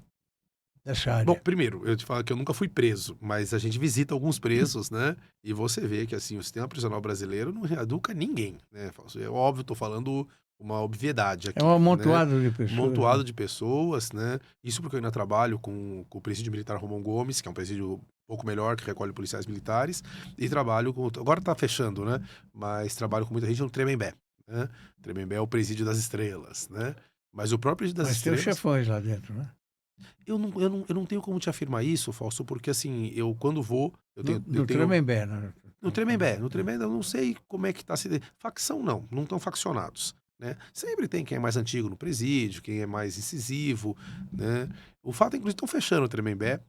Speaker 1: dessa
Speaker 2: Bom,
Speaker 1: área?
Speaker 2: primeiro, eu te falo que eu nunca fui preso, mas a gente visita alguns presos, né? E você vê que, assim, o sistema prisional brasileiro não reeduca ninguém, né, Fausto? É óbvio, tô falando uma obviedade
Speaker 1: É um
Speaker 2: aqui, né?
Speaker 1: amontoado de
Speaker 2: Um
Speaker 1: pessoas, né?
Speaker 2: amontoado de pessoas, né? Isso porque eu ainda trabalho com o presídio militar Romão Gomes, que é um presídio um pouco melhor, que recolhe policiais militares, e trabalho com... Agora tá fechando, né? Mas trabalho com muita gente no Tremembé, né? Tremembé é o presídio das estrelas, né? Mas o próprio presídio das
Speaker 1: Mas tem os
Speaker 2: estrelas...
Speaker 1: chefões lá dentro, né?
Speaker 2: Eu não tenho como te afirmar isso, Fausto, porque assim, eu quando vou, eu
Speaker 1: No
Speaker 2: tenho
Speaker 1: Tremembé, né?
Speaker 2: no Tremembé eu não sei como é que tá se facção não estão faccionados, né? Sempre tem quem é mais antigo no presídio, quem é mais incisivo, né? O fato é que inclusive estão fechando o Tremembé,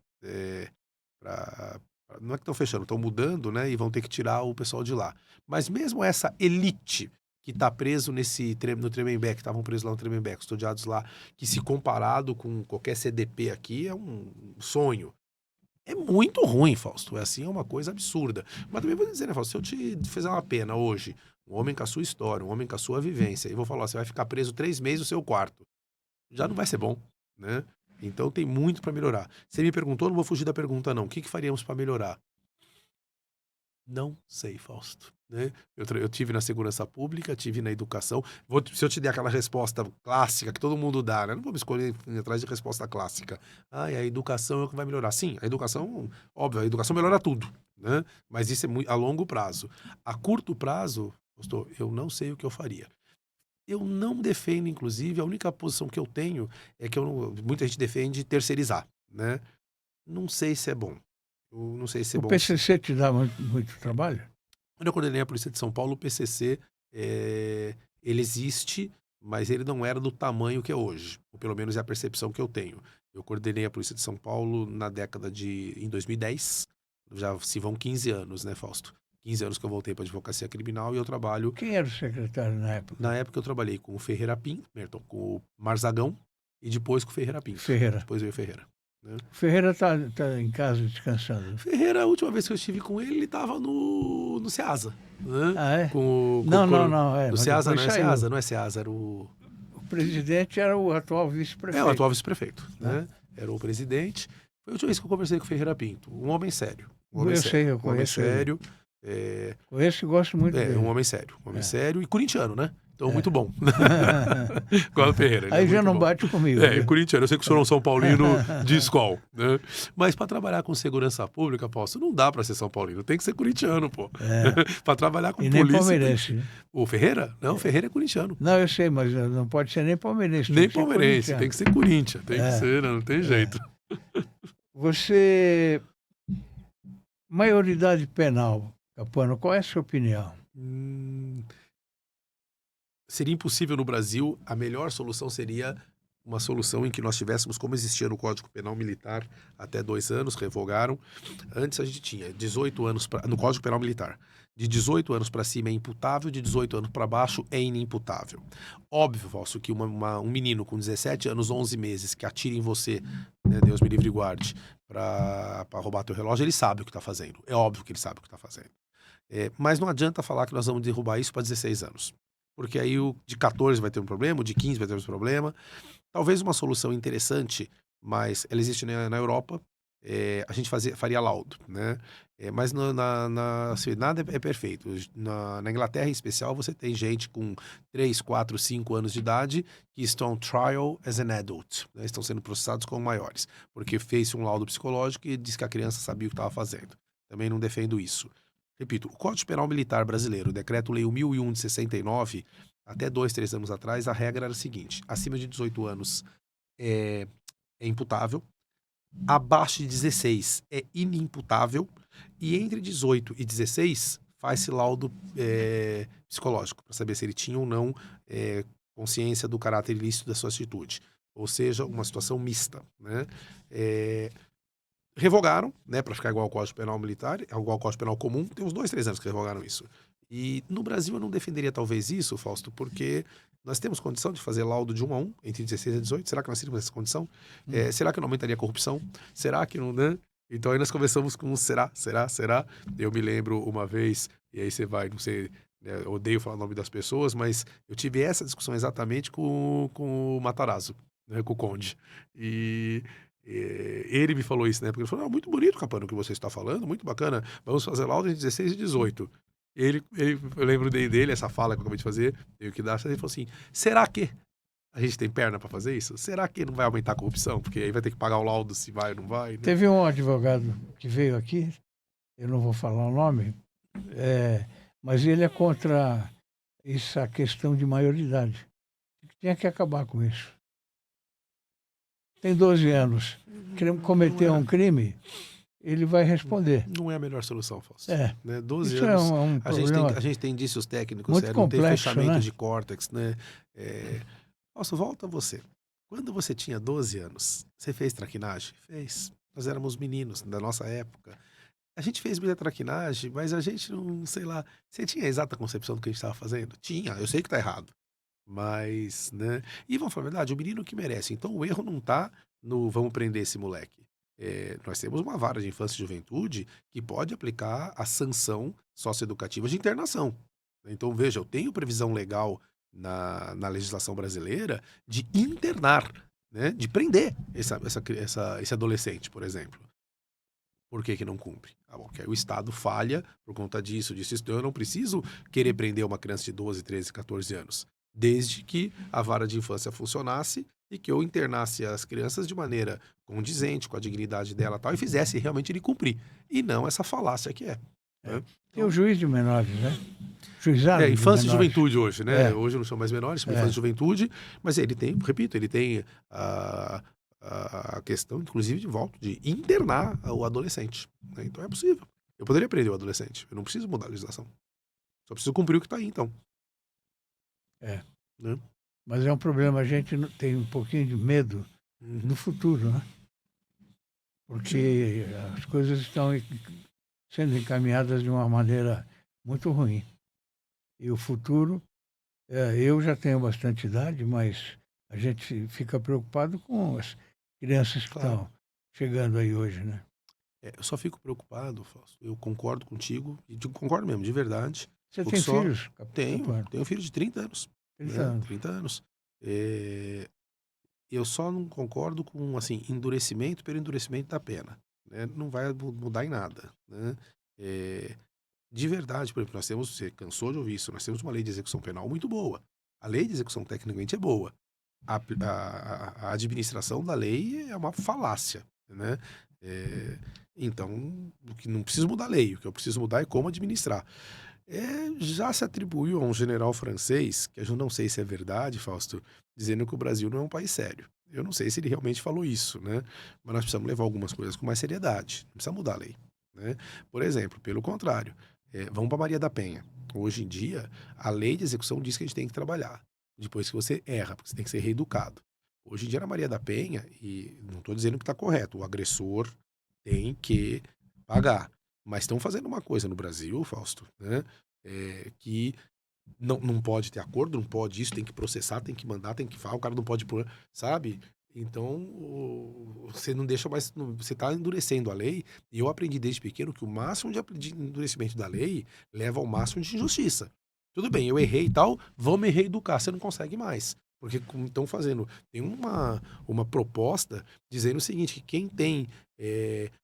Speaker 2: pra, não é que estão fechando, estão mudando, né? E vão ter que tirar o pessoal de lá. Mas mesmo essa elite que está preso no Tremembé, que estavam presos lá no Tremembé, custodiados lá, que se comparado com qualquer CDP aqui é um sonho. É muito ruim, Fausto. É assim, é uma coisa absurda. Mas também vou dizer, né, Fausto, se eu te fizer uma pena hoje, um homem com a sua história, um homem com a sua vivência, e vou falar, você vai ficar preso 3 meses no seu quarto, já não vai ser bom, né? Então tem muito para melhorar. Você me perguntou, não vou fugir da pergunta, não. O que faríamos para melhorar? Não sei, Fausto. Né? Eu tive na segurança pública, tive na educação. Se eu te der aquela resposta clássica que todo mundo dá, né? Não vou me escolher ir atrás de resposta clássica. A educação é o que vai melhorar. Sim, a educação, óbvio, a educação melhora tudo, né? Mas isso é muito, a longo prazo. A curto prazo, pastor, eu não sei o que eu faria. Eu não defendo, inclusive, a única posição que eu tenho é que muita gente defende terceirizar, né? Não sei se é bom. Eu não sei se é
Speaker 1: O
Speaker 2: bom.
Speaker 1: PCC te dá muito trabalho?
Speaker 2: Quando eu coordenei a Polícia de São Paulo, o PCC, ele existe, mas ele não era do tamanho que é hoje. Ou pelo menos é a percepção que eu tenho. Eu coordenei a Polícia de São Paulo em 2010. Já se vão 15 anos, né, Fausto? 15 anos que eu voltei para advocacia criminal e eu trabalho...
Speaker 1: Quem era o secretário na época?
Speaker 2: Na época eu trabalhei com o Ferreira Pinto, perdão, com o Marzagão e depois com o Ferreira Pinto.
Speaker 1: Ferreira.
Speaker 2: Depois veio o Ferreira. Né?
Speaker 1: O Ferreira tá em casa descansando.
Speaker 2: Ferreira, a última vez que eu estive com ele, ele estava no Ceasa. Né?
Speaker 1: Ah, é?
Speaker 2: Com
Speaker 1: Não.
Speaker 2: No
Speaker 1: Mas
Speaker 2: Ceasa, não é
Speaker 1: depois saiu.
Speaker 2: Ceasa, não é Ceasa, era o...
Speaker 1: O presidente era o atual
Speaker 2: É,
Speaker 1: vice-prefeito.
Speaker 2: o atual vice-prefeito. Né? Era o presidente. Foi a última vez que eu conversei com o Ferreira Pinto. Um homem sério. Um homem
Speaker 1: Eu
Speaker 2: sério.
Speaker 1: sei, eu
Speaker 2: Um homem
Speaker 1: conheço
Speaker 2: sério.
Speaker 1: Conheço e gosto muito dele.
Speaker 2: Um homem sério. Um homem sério e corintiano, né? Então,
Speaker 1: É.
Speaker 2: muito bom. Igual o Ferreira. Ele
Speaker 1: Aí
Speaker 2: é
Speaker 1: já
Speaker 2: muito
Speaker 1: não
Speaker 2: bom.
Speaker 1: bate comigo.
Speaker 2: É, corintiano. Eu sei que o senhor é um São Paulino de escola, né? Mas para trabalhar com segurança pública, Paulo, não dá para ser São Paulino. Tem que ser corintiano, pô. Para trabalhar com
Speaker 1: E
Speaker 2: polícia...
Speaker 1: nem palmeirense. Né?
Speaker 2: O Ferreira? Não, o Ferreira é corintiano.
Speaker 1: Não, eu sei, mas não pode ser nem palmeirense.
Speaker 2: Nem palmeirense. Tem que ser Corinthians. Tem que ser, não tem jeito.
Speaker 1: Você... Maioridade penal, Capuano, qual é a sua opinião?
Speaker 2: Seria impossível no Brasil. A melhor solução seria uma solução em que nós tivéssemos, como existia no Código Penal Militar, até 2 anos, revogaram. Antes a gente tinha 18 anos no Código Penal Militar. De 18 anos para cima é imputável, de 18 anos para baixo é inimputável. Óbvio, Valso, que um menino com 17 anos, 11 meses, que atira em você, né, Deus me livre e guarde, para roubar teu relógio, ele sabe o que está fazendo. É óbvio que ele sabe o que está fazendo. Mas não adianta falar que nós vamos derrubar isso para 16 anos. Porque aí o de 14 vai ter um problema, o de 15 vai ter um problema. Talvez uma solução interessante, mas ela existe na Europa, a gente faria laudo, né? Mas assim, nada é perfeito. Na Inglaterra, em especial, você tem gente com 3, 4, 5 anos de idade que estão trial as an adult, né? Estão sendo processados como maiores, porque fez um laudo psicológico e disse que a criança sabia o que estava fazendo. Também não defendo isso. Repito, o Código Penal Militar brasileiro, o Decreto-Lei 1001 de 69, até 2, 3 anos atrás, a regra era a seguinte: acima de 18 anos é imputável, abaixo de 16 é inimputável, e entre 18 e 16 faz-se laudo psicológico, para saber se ele tinha ou não consciência do caráter ilícito da sua atitude. Ou seja, uma situação mista, né? Revogaram, né, para ficar igual ao Código Penal Militar, igual ao Código Penal Comum, tem uns 2, 3 anos que revogaram isso. E no Brasil eu não defenderia talvez isso, Fausto, porque nós temos condição de fazer laudo de 1 a 1, entre 16 e 18, será que nós teríamos essa condição? Será que não aumentaria a corrupção? Será que não, né? Então aí nós conversamos com um será? Eu me lembro uma vez, e aí você vai, não sei, né, eu odeio falar o nome das pessoas, mas eu tive essa discussão exatamente com o Matarazzo, né, com o Conde. E ele me falou isso, né? Porque ele falou: muito bonito, Capano, o que você está falando, muito bacana. Vamos fazer laudo entre 16 e 18. Eu lembro dele, essa fala que eu acabei de fazer, eu que dá, ele falou assim: será que a gente tem perna para fazer isso? Será que não vai aumentar a corrupção? Porque aí vai ter que pagar o laudo se vai ou não vai. Né?
Speaker 1: Teve um advogado que veio aqui, eu não vou falar o nome, mas ele é contra essa questão de maioridade. Tinha que acabar com isso. Tem 12 anos, cometeu um crime, ele vai responder.
Speaker 2: Não é a melhor solução, Fausto. Né? 12
Speaker 1: isso
Speaker 2: anos,
Speaker 1: é um problema
Speaker 2: a gente tem indícios técnicos,
Speaker 1: muito complexo,
Speaker 2: não tem fechamento,
Speaker 1: né?
Speaker 2: de córtex, né? Fausto, volta a você. Quando você tinha 12 anos, você fez traquinagem? Fez. Nós éramos meninos da nossa época. A gente fez muita traquinagem, mas a gente não, sei lá... Você tinha a exata concepção do que a gente estava fazendo? Tinha, eu sei que tá errado. Mas, né? E vamos falar a verdade, o menino que merece. Então o erro não tá no vamos prender esse moleque. Nós temos uma vara de infância e juventude que pode aplicar a sanção socioeducativa de internação. Então, veja, eu tenho previsão legal na legislação brasileira de internar, né? De prender esse adolescente, por exemplo. Por que não cumpre? Porque aí o Estado falha por conta disso. Então eu não preciso querer prender uma criança de 12, 13, 14 anos. Desde que a vara de infância funcionasse e que eu internasse as crianças de maneira condizente com a dignidade dela e tal, e fizesse realmente ele cumprir. E não essa falácia que é. Né?
Speaker 1: Tem o juiz de menores, né? Juizado
Speaker 2: infância
Speaker 1: de
Speaker 2: e
Speaker 1: menores.
Speaker 2: juventude hoje, né? Hoje não são mais menores, são infância e juventude, mas ele tem, repito, ele tem a questão, inclusive, de internar o adolescente. Né? Então é possível. Eu poderia prender o adolescente. Eu não preciso mudar a legislação. Só preciso cumprir o que está aí, então. Né?
Speaker 1: Mas é um problema, a gente tem um pouquinho de medo no futuro, né? Porque as coisas estão sendo encaminhadas de uma maneira muito ruim. E o futuro, eu já tenho bastante idade, mas a gente fica preocupado com as crianças que
Speaker 2: Claro.
Speaker 1: estão chegando aí hoje, né?
Speaker 2: Eu só fico preocupado, Fausto. Eu concordo contigo, e concordo mesmo, de verdade.
Speaker 1: Você
Speaker 2: O que
Speaker 1: tem
Speaker 2: só
Speaker 1: filhos,
Speaker 2: tenho,
Speaker 1: Capano?
Speaker 2: tenho um filho de 30 anos,
Speaker 1: 30
Speaker 2: né?
Speaker 1: anos.
Speaker 2: 30 anos. Eh, eu só não concordo com, assim, endurecimento pelo endurecimento da pena, né? Não vai mudar em nada, né? Eh, de verdade, por exemplo, nós temos, você cansou de ouvir isso, nós temos uma lei de execução penal muito boa. A lei de execução tecnicamente é boa. A administração da lei é uma falácia, né? Eh, então, o que não preciso mudar a lei, o que eu preciso mudar é como administrar. Já se atribuiu a um general francês, que eu não sei se é verdade, Fausto, dizendo que o Brasil não é um país sério. Eu não sei se ele realmente falou isso, né? Mas nós precisamos levar algumas coisas com mais seriedade. Não precisa mudar a lei, né? Por exemplo, pelo contrário, vamos para Maria da Penha. Hoje em dia, a lei de execução diz que a gente tem que trabalhar. Depois que você erra, porque você tem que ser reeducado. Hoje em dia, na Maria da Penha, e não estou dizendo que está correto, o agressor tem que pagar. Mas estão fazendo uma coisa no Brasil, Fausto, né? Que não pode ter acordo, não pode isso, tem que processar, tem que mandar, tem que falar, o cara não pode pôr, sabe? Então, você não deixa mais. Você está endurecendo a lei, e eu aprendi desde pequeno que o máximo de endurecimento da lei leva ao máximo de injustiça. Tudo bem, eu errei e tal, vou me reeducar, você não consegue mais. Porque como estão fazendo, tem uma proposta dizendo o seguinte, que quem tem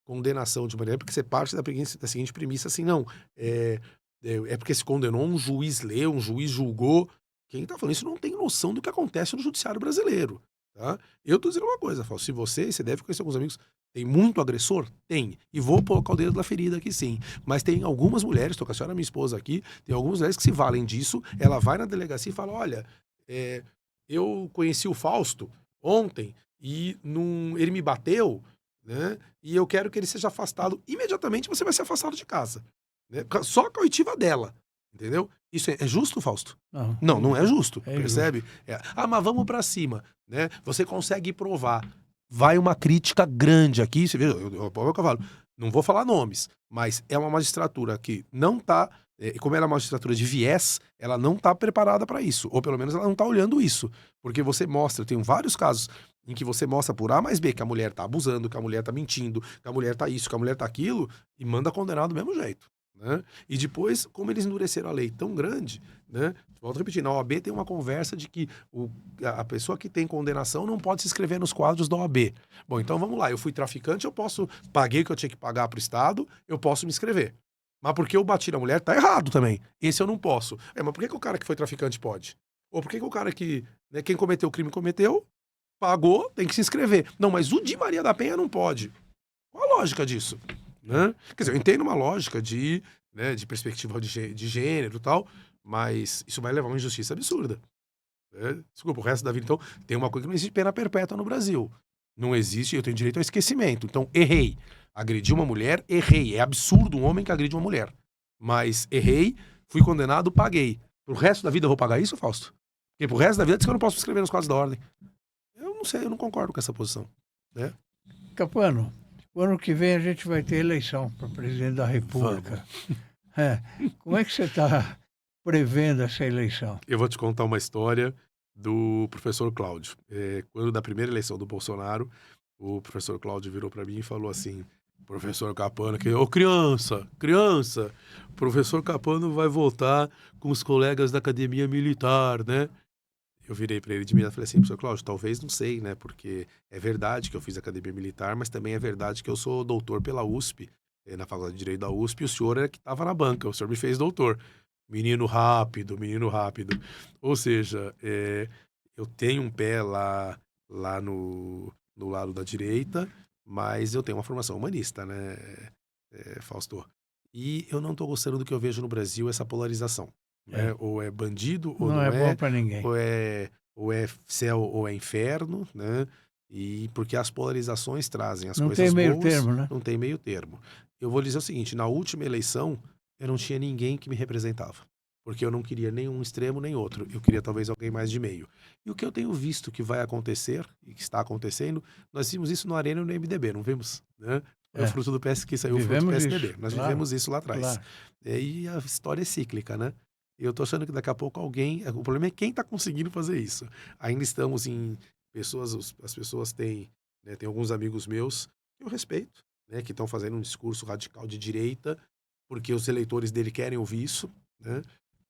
Speaker 2: condenação de maneira, porque você parte da seguinte premissa assim, não, é porque se condenou, um juiz leu, um juiz julgou. Quem tá falando isso não tem noção do que acontece no judiciário brasileiro, tá? Eu tô dizendo uma coisa, Fausto, se você deve conhecer alguns amigos, tem muito agressor? Tem. E vou colocar o dedo na ferida aqui sim. Mas tem algumas mulheres, tô com a senhora, minha esposa aqui, tem algumas mulheres que se valem disso, ela vai na delegacia e fala, olha, eu conheci o Fausto ontem e ele me bateu, né? E eu quero que ele seja afastado. Imediatamente você vai ser afastado de casa, né? Só a coitiva dela, entendeu? Isso é justo, Fausto?
Speaker 1: Não,
Speaker 2: Não, não é justo,
Speaker 1: é injusto.
Speaker 2: percebe? Mas vamos pra cima, né? Você consegue provar. Vai uma crítica grande aqui, você vê, eu apoio o cavalo. Não vou falar nomes, mas é uma magistratura que não tá, como ela é uma magistratura de viés, ela não tá preparada para isso, ou pelo menos ela não tá olhando isso, porque você mostra, tem vários casos em que você mostra por A mais B que a mulher tá abusando, que a mulher tá mentindo, que a mulher tá isso, que a mulher tá aquilo, e manda condenar do mesmo jeito, né? E depois, como eles endureceram a lei tão grande, né? Volto a repetir, na OAB tem uma conversa de que a pessoa que tem condenação não pode se inscrever nos quadros da OAB. Bom, então vamos lá, eu fui traficante, eu paguei o que eu tinha que pagar pro Estado, eu posso me inscrever. Mas porque eu bati na mulher, tá errado também. Esse eu não posso. Mas por que o cara que foi traficante pode? Ou por que o cara que, né, quem cometeu o crime cometeu, pagou, tem que se inscrever. Não, mas o de Maria da Penha não pode. Qual a lógica disso? Né? Quer dizer, eu entendo uma lógica de perspectiva de gênero e tal, mas isso vai levar a uma injustiça absurda. Né? Desculpa, o resto da vida. Então, tem uma coisa que não existe pena perpétua no Brasil. Não existe, eu tenho direito ao esquecimento. Então, errei. Agredi uma mulher, errei. É absurdo um homem que agride uma mulher. Mas errei, fui condenado, paguei. Pro resto da vida eu vou pagar isso, Fausto? Porque pro resto da vida diz que eu não posso me inscrever nos quadros da ordem. Eu não sei, eu não concordo com essa posição. Né?
Speaker 1: Capano, o ano que vem a gente vai ter eleição para presidente da República. Como é que você está prevendo essa eleição?
Speaker 2: Eu vou te contar uma história do professor Cláudio. Quando da primeira eleição do Bolsonaro, o professor Cláudio virou para mim e falou assim, professor Capano, ô criança, professor Capano vai votar com os colegas da academia militar, né? Eu virei para ele de imediato e falei assim, professor Cláudio, talvez não sei, né? Porque é verdade que eu fiz academia militar, mas também é verdade que eu sou doutor pela USP, na Faculdade de Direito da USP, e o senhor era que estava na banca, o senhor me fez doutor. Menino rápido, menino rápido. Ou seja, eu tenho um pé lá no lado da direita, mas eu tenho uma formação humanista, né, Fausto? E eu não tô gostando do que eu vejo no Brasil, essa polarização. Né?
Speaker 1: É,
Speaker 2: Ou é bandido, ou
Speaker 1: não
Speaker 2: não
Speaker 1: é bom
Speaker 2: é,
Speaker 1: para ninguém.
Speaker 2: ou é céu ou é inferno, né? E porque as polarizações trazem as
Speaker 1: Não tem
Speaker 2: coisas
Speaker 1: meio
Speaker 2: boas,
Speaker 1: termo, né?
Speaker 2: não tem meio termo. Eu vou dizer o seguinte, na última eleição, eu não tinha ninguém que me representava. Porque eu não queria nem um extremo nem outro. Eu queria talvez alguém mais de meio. E o que eu tenho visto que vai acontecer, e que está acontecendo, nós vimos isso no Arena e no MDB, não vimos? Né? Foi o fruto do PS que saiu o fruto do
Speaker 1: Vivemos
Speaker 2: PSDB.
Speaker 1: isso,
Speaker 2: Nós
Speaker 1: claro,
Speaker 2: vivemos isso lá atrás.
Speaker 1: claro.
Speaker 2: E a história é cíclica, né? Eu tô achando que daqui a pouco alguém. O problema é quem tá conseguindo fazer isso. Ainda estamos em pessoas. As pessoas têm. Né, tem alguns amigos meus que eu respeito, né? Que estão fazendo um discurso radical de direita, porque os eleitores dele querem ouvir isso, né?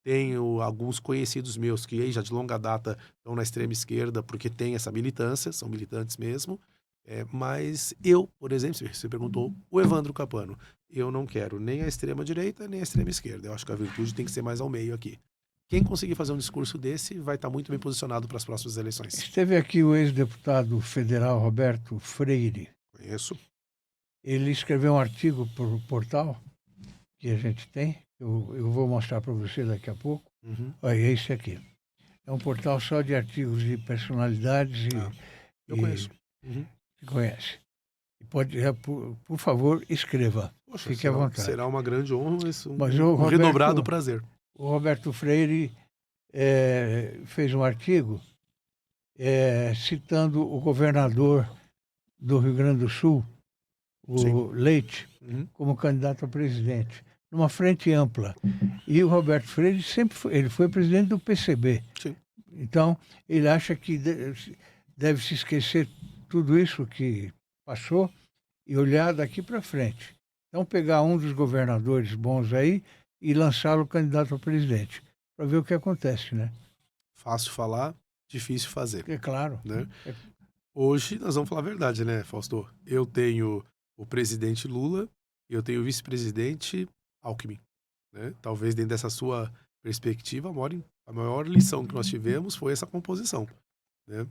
Speaker 2: Tenho alguns conhecidos meus que aí já de longa data estão na extrema esquerda porque tem essa militância, são militantes mesmo. Mas eu, por exemplo, você perguntou, o Evandro Capano, eu não quero nem a extrema direita nem a extrema esquerda. Eu acho que a virtude tem que ser mais ao meio aqui. Quem conseguir fazer um discurso desse vai estar muito bem posicionado para as próximas eleições.
Speaker 1: Esteve aqui o ex-deputado federal Roberto Freire.
Speaker 2: Conheço.
Speaker 1: Ele escreveu um artigo para o portal que a gente tem. Eu vou mostrar para você daqui a pouco.
Speaker 2: Uhum.
Speaker 1: Olha, é esse aqui. É um portal só de artigos de personalidades
Speaker 2: Eu conheço. Uhum.
Speaker 1: Você conhece. E pode, por favor, escreva.
Speaker 2: Poxa,
Speaker 1: Fique à vontade.
Speaker 2: será uma grande honra, mas
Speaker 1: Mas
Speaker 2: um
Speaker 1: Roberto,
Speaker 2: redobrado prazer.
Speaker 1: O Roberto Freire fez um artigo citando o governador do Rio Grande do Sul, o
Speaker 2: Sim.
Speaker 1: Leite,
Speaker 2: Uhum.
Speaker 1: como candidato a presidente, numa frente ampla. E o Roberto Freire ele foi presidente do PCB.
Speaker 2: Sim.
Speaker 1: Então, ele acha que deve se esquecer tudo isso que passou e olhar daqui para frente. Então, pegar um dos governadores bons aí e lançá-lo candidato a presidente, para ver o que acontece, né?
Speaker 2: Fácil falar, difícil fazer.
Speaker 1: É claro.
Speaker 2: Né? Hoje, nós vamos falar a verdade, né, Fausto? Eu tenho o presidente Lula e eu tenho o vice-presidente Alckmin. Né? Talvez dentro dessa sua perspectiva, a maior lição que nós tivemos foi essa composição. Né?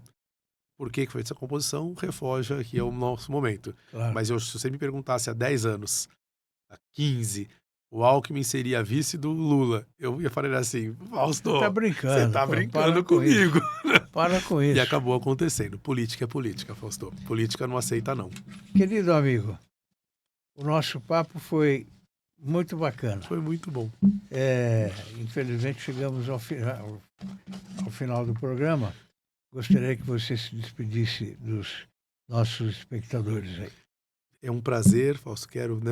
Speaker 2: Por que foi essa composição? Refoja que é o nosso momento.
Speaker 1: Claro.
Speaker 2: Mas se você me perguntasse há 10 anos, há 15, o Alckmin seria vice do Lula, eu ia falar assim, Fausto,
Speaker 1: tá brincando,
Speaker 2: você tá brincando comigo.
Speaker 1: Para com isso.
Speaker 2: E acabou acontecendo. Política é política, Fausto. Política não aceita, não.
Speaker 1: Querido amigo, o nosso papo foi muito bacana.
Speaker 2: Foi muito bom.
Speaker 1: Infelizmente chegamos ao final do programa. Gostaria que você se despedisse dos nossos espectadores aí.
Speaker 2: É um prazer, Fausto.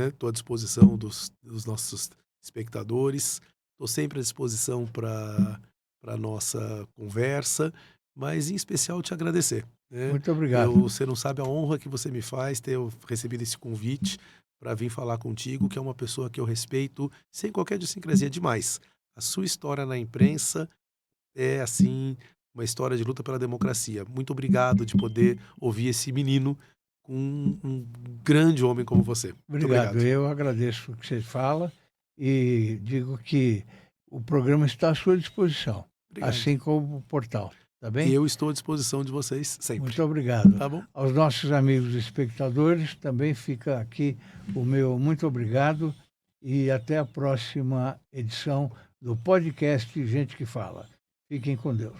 Speaker 2: Estou à disposição dos nossos espectadores. Estou sempre à disposição para a nossa conversa, mas em especial te agradecer. Né?
Speaker 1: Muito obrigado.
Speaker 2: Você não sabe a honra que você me faz ter recebido esse convite para vir falar contigo, que é uma pessoa que eu respeito sem qualquer idiosincrasia demais. A sua história na imprensa é, assim, uma história de luta pela democracia. Muito obrigado de poder ouvir esse menino com um grande homem como você.
Speaker 1: Obrigado. Eu agradeço o que você fala e digo que o programa está à sua disposição, obrigado. Assim como o portal. Tá bem?
Speaker 2: E eu estou à disposição de vocês sempre.
Speaker 1: Muito obrigado.
Speaker 2: Tá bom?
Speaker 1: Aos nossos amigos espectadores, também fica aqui o meu muito obrigado e até a próxima edição do podcast Gente que Fala. Fiquem com Deus.